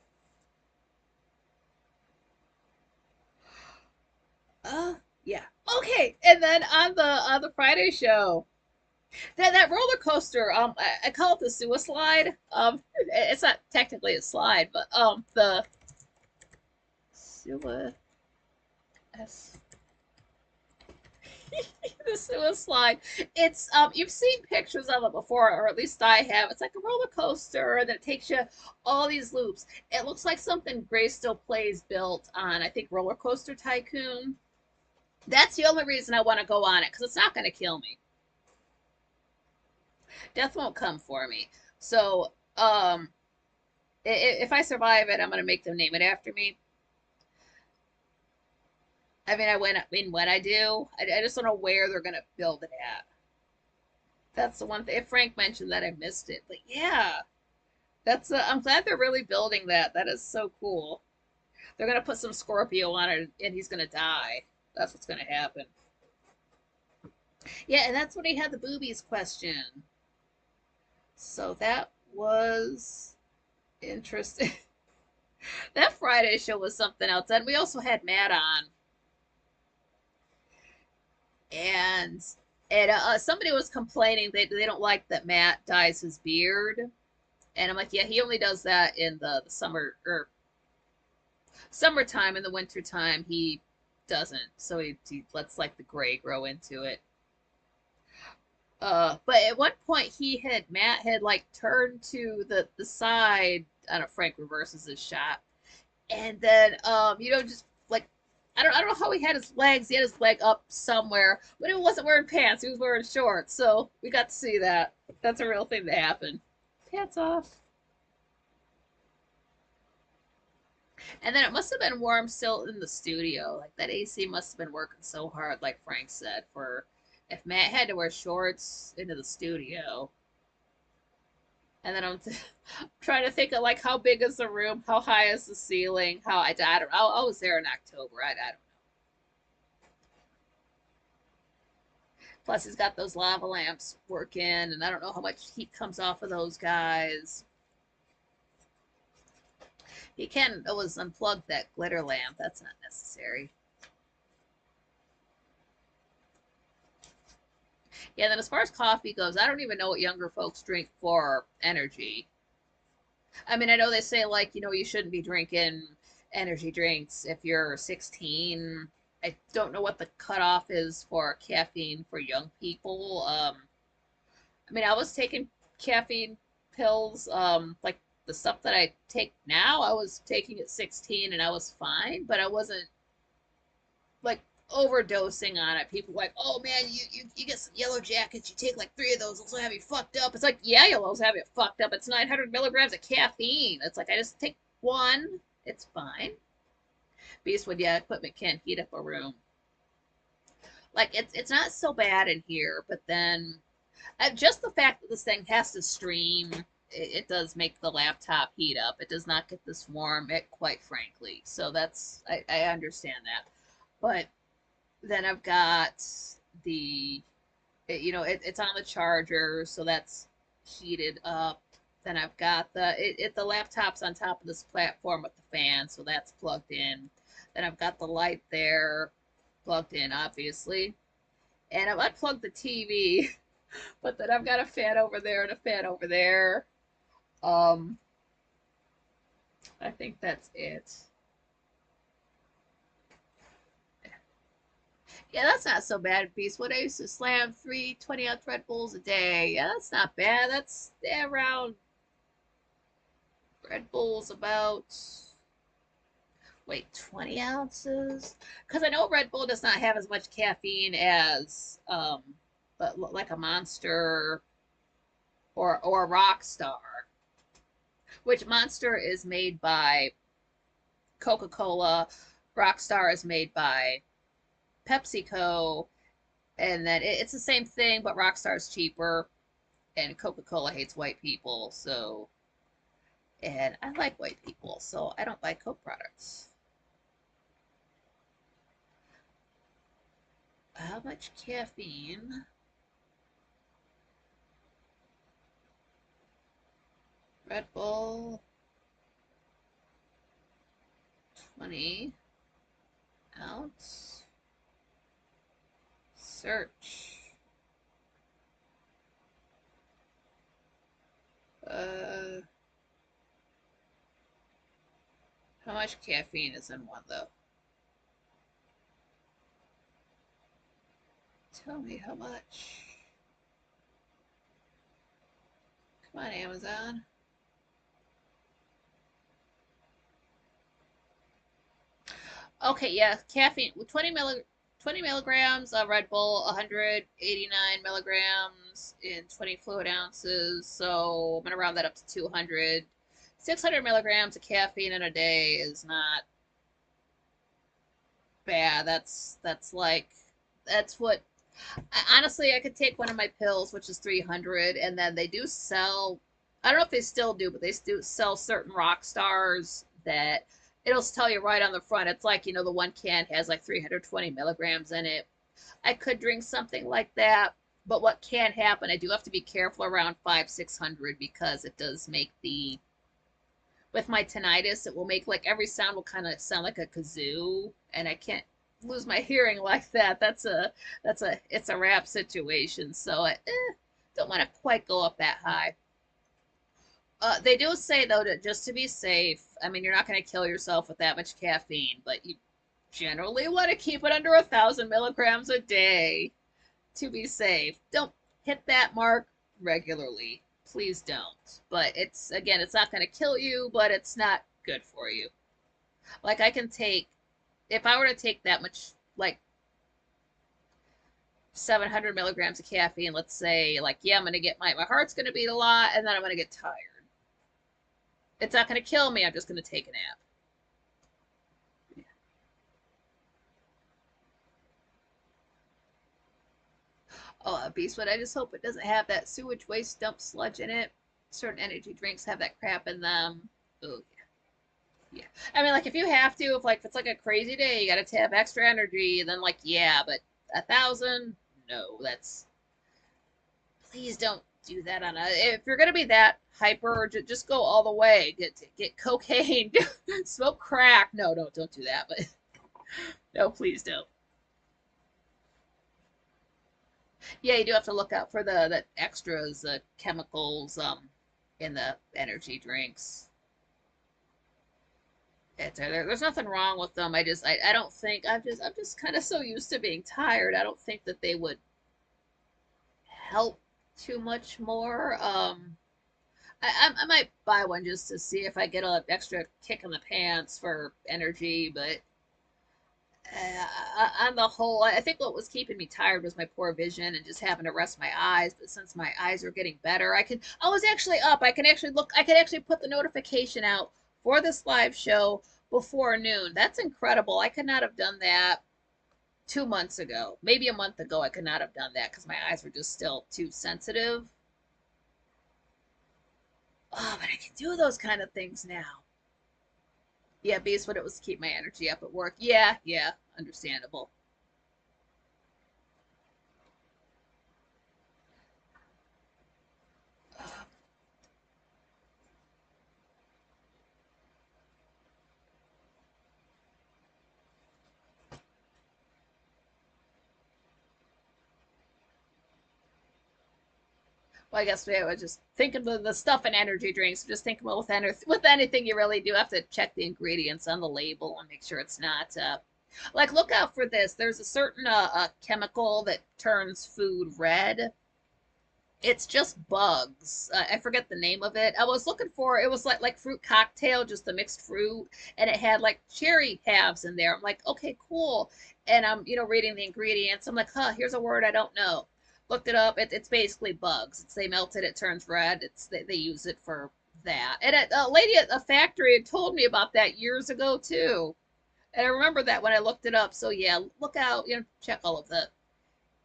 Yeah. Okay, and then on the Friday show, that roller coaster, I call it the suicide. It's not technically a slide, but the sui the suicide. It's you've seen pictures of it before, or at least I have. It's like a roller coaster, and it takes you all these loops. It looks like something Grace Still Plays built on, I think, Roller Coaster Tycoon. That's the only reason I want to go on it, because it's not going to kill me. Death won't come for me. So, if I survive it, I'm going to make them name it after me. I mean, when I do, I just don't know where they're going to build it at. That's the one thing. If Frank mentioned that, I missed it. But yeah, I'm glad they're really building that. That is so cool. They're going to put some Scorpio on it, and he's going to die. That's what's going to happen. Yeah, and that's when he had the boobies question. So that was interesting. That Friday show was something else. And we also had Matt on. And somebody was complaining they don't like that Matt dyes his beard. And I'm like, yeah, he only does that in the summer or summertime. In the wintertime, he doesn't. So he lets like the gray grow into it. But at one point Matt had like turned to the side. I don't know, Frank reverses his shot, and then just like I don't know how he had his legs. He had his leg up somewhere, but he wasn't wearing pants. He was wearing shorts. So we got to see that. That's a real thing that happened. Pants off. And then it must have been warm still in the studio. Like that AC must have been working so hard, like Frank said, for if Matt had to wear shorts into the studio. And then trying to think of like how big is the room, how high is the ceiling, how I don't know. I was there in October. I don't know. Plus, he's got those lava lamps working, and I don't know how much heat comes off of those guys. He can always unplug that glitter lamp. That's not necessary. Yeah, then as far as coffee goes, I don't even know what younger folks drink for energy. I mean, I know they say, like, you shouldn't be drinking energy drinks if you're 16. I don't know what the cutoff is for caffeine for young people. I mean, I was taking caffeine pills, like the stuff that I take now, I was taking at 16 and I was fine, but I wasn't like overdosing on it. People like, oh man, you get some yellow jackets, you take like 3 of those, it'll have you fucked up. It's like, yeah, you'll have you fucked up. It's 900 milligrams of caffeine. It's like I just take one, it's fine. Beastwood, yeah, equipment can't heat up a room. Like it's not so bad in here, but then just the fact that this thing has to stream, it does make the laptop heat up. It does not get this warm, quite frankly. So I understand that. But then I've got it's on the charger, so that's heated up. Then I've got the laptop's on top of this platform with the fan, so that's plugged in. Then I've got the light there, plugged in, obviously. And I've unplugged the TV, but then I've got a fan over there and a fan over there. Um, I think that's it. Yeah, that's not so bad, Beast. What I used to slam 3 20-ounce Red Bulls a day. Yeah, that's not bad. That's around Red Bulls about, wait, 20 ounces? Because I know Red Bull does not have as much caffeine as but like a Monster or a Rockstar, which Monster is made by Coca-Cola, Rockstar is made by PepsiCo, and then it's the same thing, but Rockstar's cheaper, and Coca-Cola hates white people, so, and I like white people, so I don't buy Coke products. How much caffeine? Red Bull, 20 ounce. Search. Uh, how much caffeine is in one though? Tell me how much. Come on, Amazon. Okay, yeah, caffeine. 20 milligrams of Red Bull, 189 milligrams in 20 fluid ounces. So I'm gonna round that up to 200. 600 milligrams of caffeine in a day is not bad. That's what. Honestly, I could take one of my pills, which is 300, and then they do sell. I don't know if they still do, but they do sell certain rock stars that it'll tell you right on the front. It's like, the one can has like 320 milligrams in it. I could drink something like that, but what can happen, I do have to be careful around 500-600 because it does make with my tinnitus, it will make like every sound will kind of sound like a kazoo, and I can't lose my hearing like that. It's a rap situation. So I don't want to quite go up that high. They do say though that just to be safe, I mean you're not going to kill yourself with that much caffeine, but you generally want to keep it under 1,000 milligrams a day to be safe. Don't hit that mark regularly. Please don't. But it's not going to kill you, but it's not good for you. Like I can take if I were to take that much, like 700 milligrams of caffeine, let's say, like, yeah, I'm gonna get my heart's gonna beat a lot, and then I'm gonna get tired. It's not gonna kill me. I'm just gonna take a nap. Oh, a beast, but I just hope it doesn't have that sewage waste dump sludge in it. Certain energy drinks have that crap in them. Oh, yeah. I mean, like, if you have to, if it's like a crazy day, you gotta have extra energy, then, like, yeah, but 1,000? No, that's. Please don't do that on a. If you're gonna be that hyper, just go all the way. Get cocaine, smoke crack. No, don't do that. But no, please don't. Yeah, you do have to look out for the extras, chemicals, in the energy drinks. There's nothing wrong with them. I don't think I'm just kind of so used to being tired. I don't think that they would help too much more. I might buy one just to see if I get an extra kick in the pants for energy, but on the whole, I think what was keeping me tired was my poor vision and just having to rest my eyes. But since my eyes are getting better, I was actually up. I can actually look. I could actually put the notification out for this live show before noon. That's incredible. I could not have done that 2 months ago. Maybe a month ago, I could not have done that because my eyes were just still too sensitive. Oh, but I can do those kind of things now. Yeah, Beast, what it was to keep my energy up at work. Yeah, yeah, understandable. Well, I guess I was just thinking of the stuff in energy drinks. Just think about with anything, you really do have to check the ingredients on the label and make sure it's not. Like, look out for this. There's a certain chemical that turns food red. It's just bugs. I forget the name of it. I was looking for it was like fruit cocktail, just a mixed fruit, and it had like cherry halves in there. I'm like, okay, cool. And I'm reading the ingredients. I'm like, huh, here's a word I don't know. Looked it up. It's basically bugs. They melt it, it turns red. They use it for that. And a lady at a factory had told me about that years ago too. And I remember that when I looked it up. So yeah, look out. Check all of the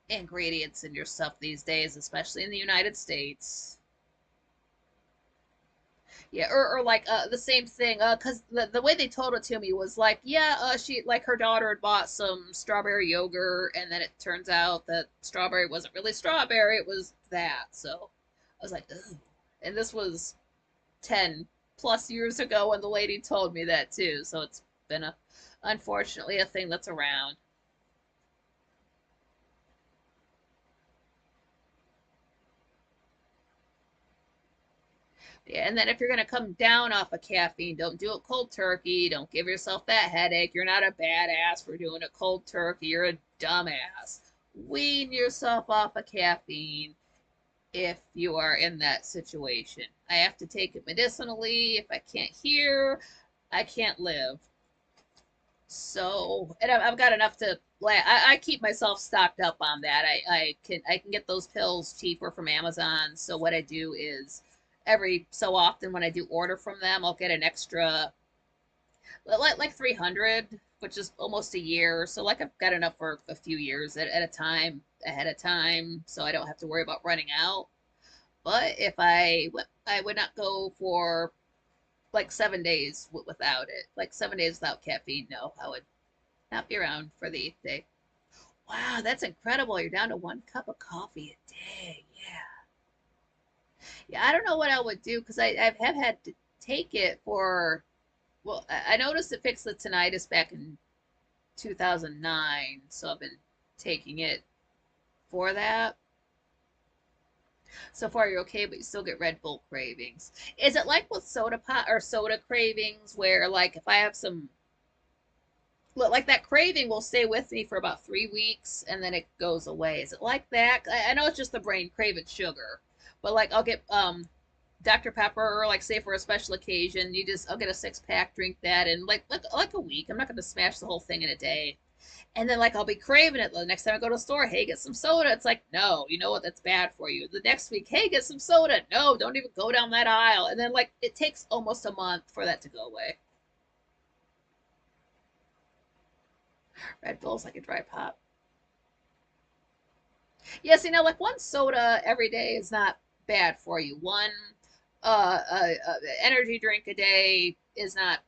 ingredients in your stuff these days, especially in the United States. Yeah, or like the same thing. Cause the way they told it to me was like, yeah, she like her daughter had bought some strawberry yogurt, and then it turns out that strawberry wasn't really strawberry; it was that. So I was like, ugh. And this was 10 plus years ago when the lady told me that too. So it's been unfortunately a thing that's around. Yeah, and then if you're gonna come down off of caffeine, don't do it cold turkey. Don't give yourself that headache. You're not a badass for doing it cold turkey. You're a dumbass. Wean yourself off of caffeine if you are in that situation. I have to take it medicinally. If I can't hear, I can't live. So, and I've got enough to. I keep myself stocked up on that. I can get those pills cheaper from Amazon. So what I do is every so often when I do order from them, I'll get an extra like 300, which is almost a year. So like I've got enough for a few years at a time ahead of time, so I don't have to worry about running out. But if I would not go for like 7 days without it, like 7 days without caffeine. No, I would not be around for the 8th day. Wow, that's incredible. You're down to 1 cup of coffee a day. Yeah. Yeah, I don't know what I would do because I have had to take it for, well, I noticed it fixed the tinnitus back in 2009. So I've been taking it for that. So far, you're okay, but you still get Red Bull cravings. Is it like with soda pop or soda cravings where, like, if I have some like that craving will stay with me for about 3 weeks and then it goes away. Is it like that? I know it's just the brain craving sugar, but like I'll get Dr. Pepper, or like say for a special occasion, I'll get a 6 pack, drink that, and like a week. I'm not gonna smash the whole thing in a day. And then like I'll be craving it the next time I go to the store. Hey, get some soda. It's like, no, you know what? That's bad for you. The next week, hey, get some soda. No, don't even go down that aisle. And then like it takes almost a month for that to go away. Red Bull's like a dry pop. Yes, like one soda every day is not bad for you. One energy drink a day is not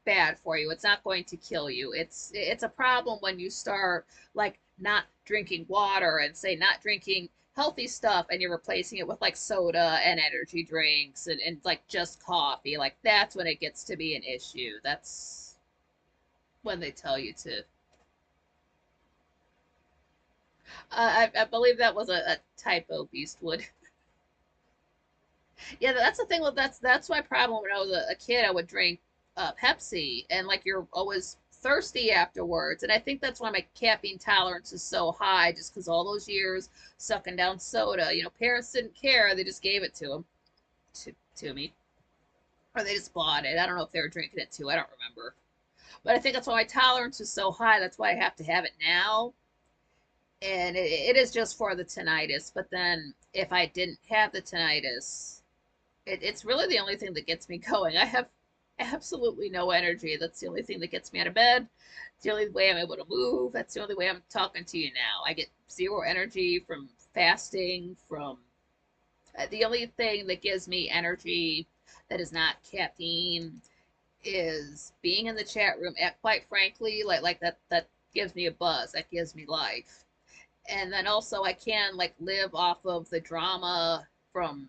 bad for you. It's not going to kill you. It's a problem when you start like not drinking water and say not drinking healthy stuff and you're replacing it with like soda and energy drinks and like just coffee. Like that's when it gets to be an issue. That's when they tell you to. I believe that was a typo, Beastwood. Yeah, that's the thing with that's my problem. When I was a kid, I would drink Pepsi, and like you're always thirsty afterwards. And I think that's why my caffeine tolerance is so high, just because all those years sucking down soda. Parents didn't care; they just gave it to them, to me, or they just bought it. I don't know if they were drinking it too. I don't remember. But I think that's why my tolerance is so high. That's why I have to have it now. And it is just for the tinnitus. But then if I didn't have the tinnitus, it's really the only thing that gets me going. I have absolutely no energy. That's the only thing that gets me out of bed. It's the only way I'm able to move. That's the only way I'm talking to you now. I get zero energy from fasting, from the only thing that gives me energy that is not caffeine is being in the chat room at quite frankly, like that gives me a buzz. That gives me life. And then also I can like live off of the drama from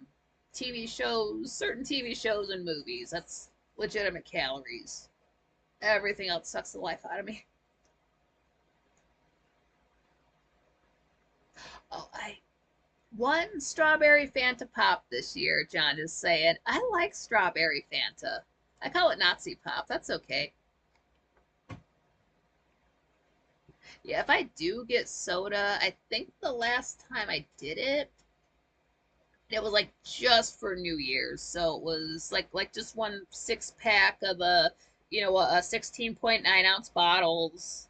TV shows, certain TV shows and movies. That's legitimate calories. Everything else sucks the life out of me. Oh, I one strawberry Fanta pop this year, John is saying. I like strawberry Fanta. I call it Nazi pop. That's okay. Yeah, if I do get soda, I think the last time I did it was like just for New Year's. So it was like just one 6 pack of a 16.9 ounce bottles,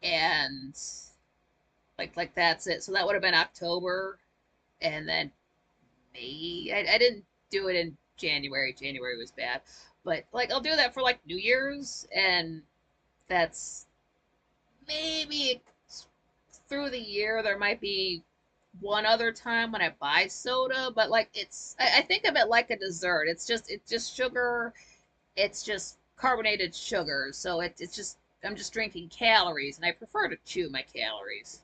and like that's it. So that would have been October, and then May. I didn't do it in January. January was bad, but like I'll do that for like New Year's, and that's maybe through the year there might be one other time when I buy soda, but like I think of it like a dessert. It's just sugar. It's just carbonated sugar. So it's just I'm just drinking calories, and I prefer to chew my calories.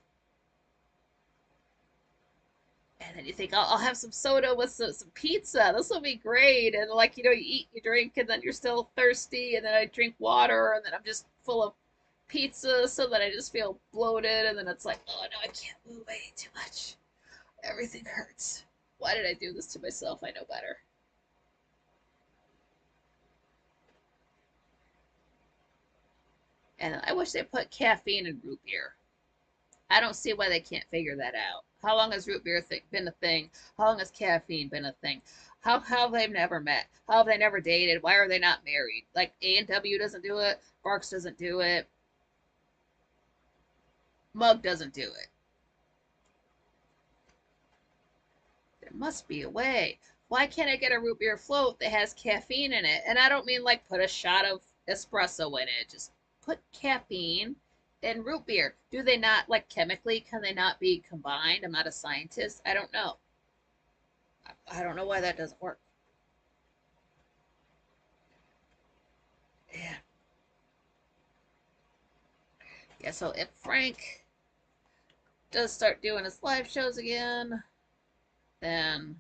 And then you think I'll have some soda with some pizza. This will be great. And like you eat, you drink, and then you're still thirsty. And then I drink water, and then I'm just full of pizza, so that I just feel bloated. And then it's like, oh no, I can't move. I ate too much. Everything hurts. Why did I do this to myself? I know better. And I wish they put caffeine in root beer. I don't see why they can't figure that out. How long has root beer been a thing? How long has caffeine been a thing? How have they never met? How have they never dated? Why are they not married? Like A&W doesn't do it. Barks doesn't do it. Mug doesn't do it. There must be a way. Why can't I get a root beer float that has caffeine in it? And I don't mean like put a shot of espresso in it. Just put caffeine in root beer. Do they not, like chemically, can they not be combined? I'm not a scientist. I don't know. I don't know why that doesn't work. Yeah. Yeah, so if Frank does start doing his live shows again, then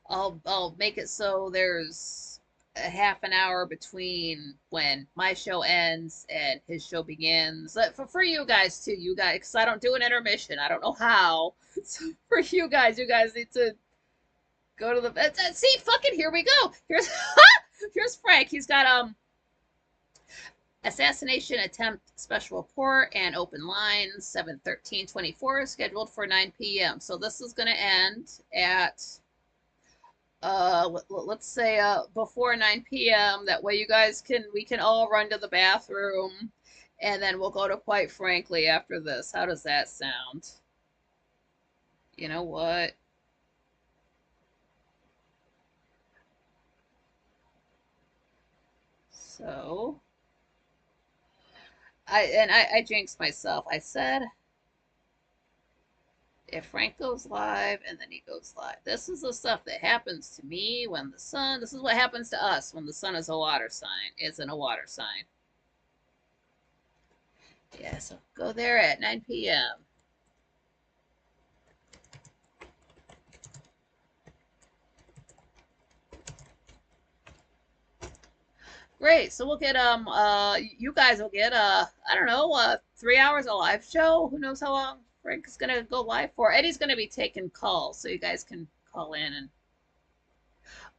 I'll make it so there's a half an hour between when my show ends and his show begins. For you guys too, you guys, because I don't do an intermission. I don't know how. So for you guys need to go to the see. Fucking here we go. Here's here's Frank. He's got assassination attempt special report and open lines 7/13/24 scheduled for 9 p.m. So this is gonna end at let's say before 9 p.m. That way you guys can we can all run to the bathroom, and then we'll go to Quite Frankly after this. How does that sound? You know what? So I jinxed myself. I said if Frank goes live and then he goes live. This is the stuff that happens to me when the sun. This is what happens to us when the sun is a water sign. Isn't a water sign. Yeah, so go there at 9 p.m. Great. So we'll get you guys will get I don't know, 3 hours of live show. Who knows how long Frank is gonna go live for? Eddie's gonna be taking calls, so you guys can call in and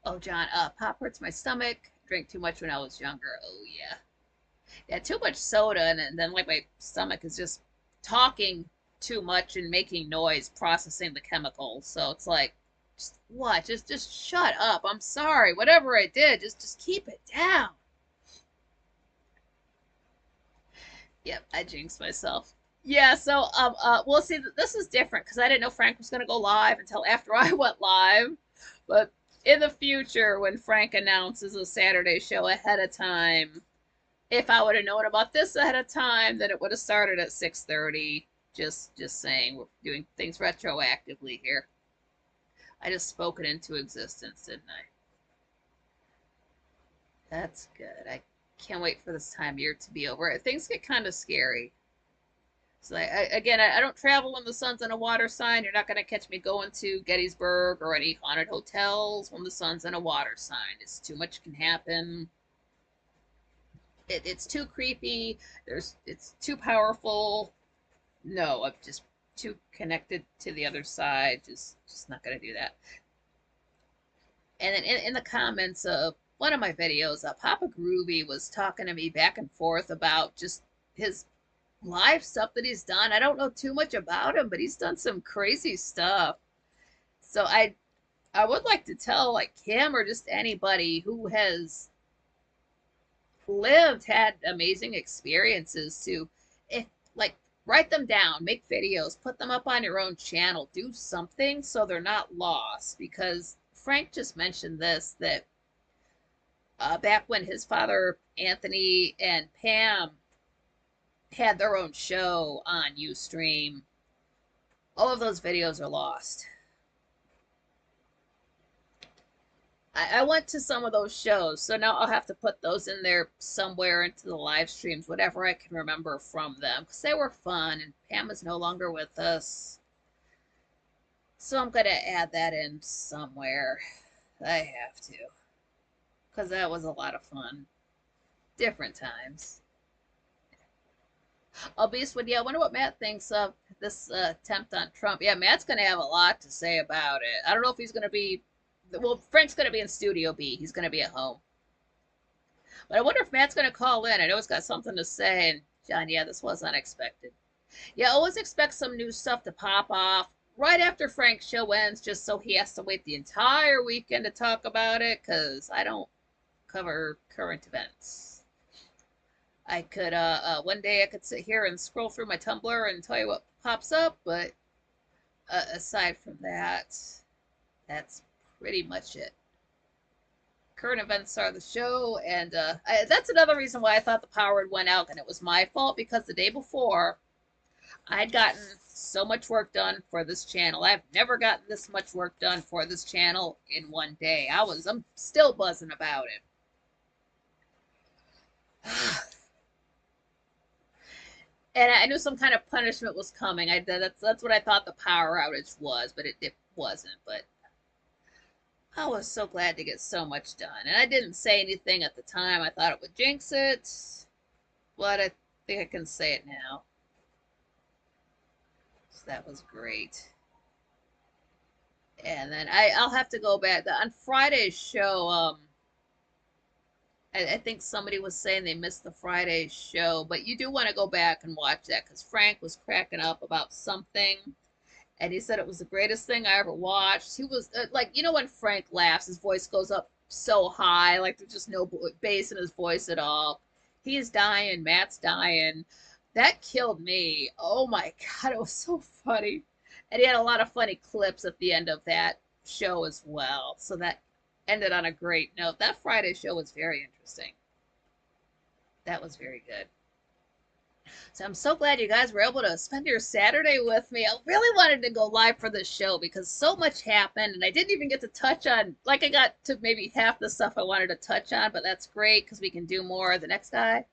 oh John, pop hurts my stomach. Drank too much when I was younger. Oh yeah. Yeah, too much soda and then like my stomach is just talking too much and making noise, processing the chemicals. So it's like just what? Just shut up. I'm sorry. Whatever I did, just keep it down. Yep, I jinxed myself. Yeah, so well, see, this is different because I didn't know Frank was gonna go live until after I went live. But in the future, when Frank announces a Saturday show ahead of time, if I would have known about this ahead of time, then it would have started at 6:30. Just saying, we're doing things retroactively here. I just spoke it into existence, didn't I? That's good. I can't wait for this time of year to be over. Things get kind of scary. So again, I don't travel when the sun's in a water sign. You're not going to catch me going to Gettysburg or any haunted hotels when the sun's in a water sign. It's too much can happen. It's too creepy. It's too powerful. No, I'm just too connected to the other side. Just not going to do that. And then in the comments of one of my videos, Papa Groovy was talking to me back and forth about just his live stuff that he's done. I don't know too much about him, but he's done some crazy stuff. So I would like to tell like him or just anybody who has lived, had amazing experiences to if like write them down, make videos, put them up on your own channel, do something so they're not lost because Frank just mentioned this that back when his father Anthony and Pam had their own show on Ustream, all of those videos are lost. I went to some of those shows, so now I'll have to put those in there somewhere into the live streams, whatever I can remember from them, because they were fun, and Pam is no longer with us. So I'm going to add that in somewhere. I have to, because that was a lot of fun. Different times. Oh, Beastwood, yeah, I wonder what Matt thinks of this attempt on Trump. Yeah, Matt's going to have a lot to say about it. I don't know if he's going to be, well, Frank's going to be in Studio B. He's going to be at home. But I wonder if Matt's going to call in. I know he's got something to say. And John, yeah, this was unexpected. Yeah, always expect some new stuff to pop off right after Frank's show ends, just so he has to wait the entire weekend to talk about it, because I don't cover current events. I could, one day I could sit here and scroll through my Tumblr and tell you what pops up, but aside from that, that's pretty much it. Current events are the show, and that's another reason why I thought the power had went out, and it was my fault because the day before I had gotten so much work done for this channel. I've never gotten this much work done for this channel in one day. I'm still buzzing about it. And I knew some kind of punishment was coming. That's what I thought the power outage was, but it wasn't. But I was so glad to get so much done. And I didn't say anything at the time. I thought it would jinx it, but I think I can say it now. So that was great. And then I'll have to go back. On Friday's show, I think somebody was saying they missed the Friday show, but you do want to go back and watch that because Frank was cracking up about something. and he said it was the greatest thing I ever watched. He was like, you know, when Frank laughs, his voice goes up so high, like there's just no bass in his voice at all. He's dying, Matt's dying. That killed me. Oh my God, it was so funny. And he had a lot of funny clips at the end of that show as well. So that ended on a great note. That Friday show was very interesting. That was very good. So I'm so glad you guys were able to spend your Saturday with me. I really wanted to go live for this show because so much happened and I didn't even get to touch on, like I got to maybe half the stuff I wanted to touch on, but that's great because we can do more. The next guy,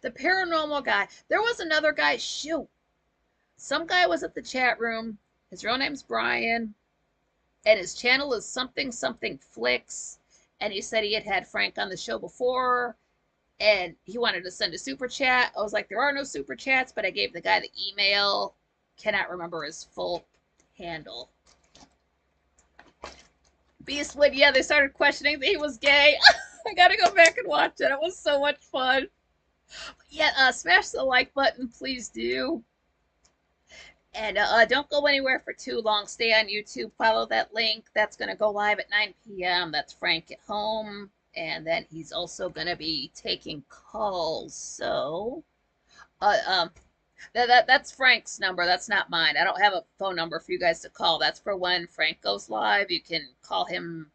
the paranormal guy. There was another guy, shoot. Some guy was at the chat room. His real name's Brian and his channel is something something flicks. And he said he had had Frank on the show before and he wanted to send a super chat. I was like, there are no super chats, but I gave the guy the email. Cannot remember his full handle. Beastwood, yeah, they started questioning that he was gay. I gotta go back and watch it. It was so much fun. Yeah, smash the like button, please do. And don't go anywhere for too long. Stay on YouTube. Follow that link. That's going to go live at 9 p.m. That's Frank at home. And then he's also going to be taking calls. So, that's Frank's number. That's not mine. I don't have a phone number for you guys to call. That's for when Frank goes live. You can call him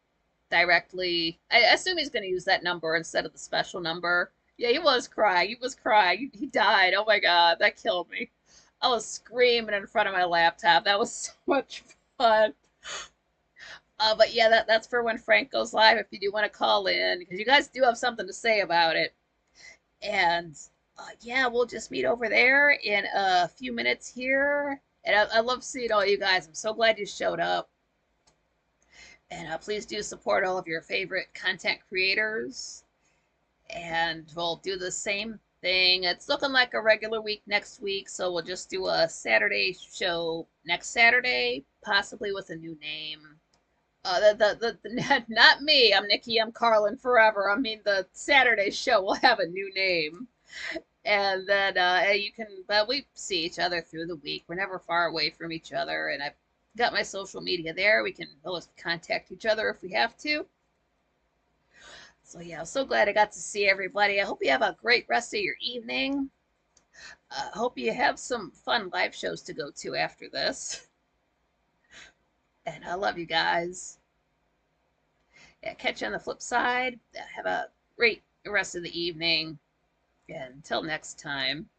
directly. I assume he's going to use that number instead of the special number. Yeah, he was crying. He was crying. He died. Oh my God, that killed me. I was screaming in front of my laptop. That was so much fun. But yeah, that's for when Frank goes live. If you do want to call in, because you guys do have something to say about it. And yeah, we'll just meet over there in a few minutes here. And I love seeing all you guys. I'm so glad you showed up. And please do support all of your favorite content creators. And we'll do the same thing. It's looking like a regular week next week, so we'll just do a Saturday show next Saturday, possibly with a new name. Not me. I'm Nikki M. Carlin forever. I mean, the Saturday show will have a new name, and then you can. But we see each other through the week. We're never far away from each other, and I've got my social media there. We can always contact each other if we have to. So yeah, I'm so glad I got to see everybody. I hope you have a great rest of your evening. I hope you have some fun live shows to go to after this. And I love you guys. Yeah, catch you on the flip side. Have a great rest of the evening. And until next time.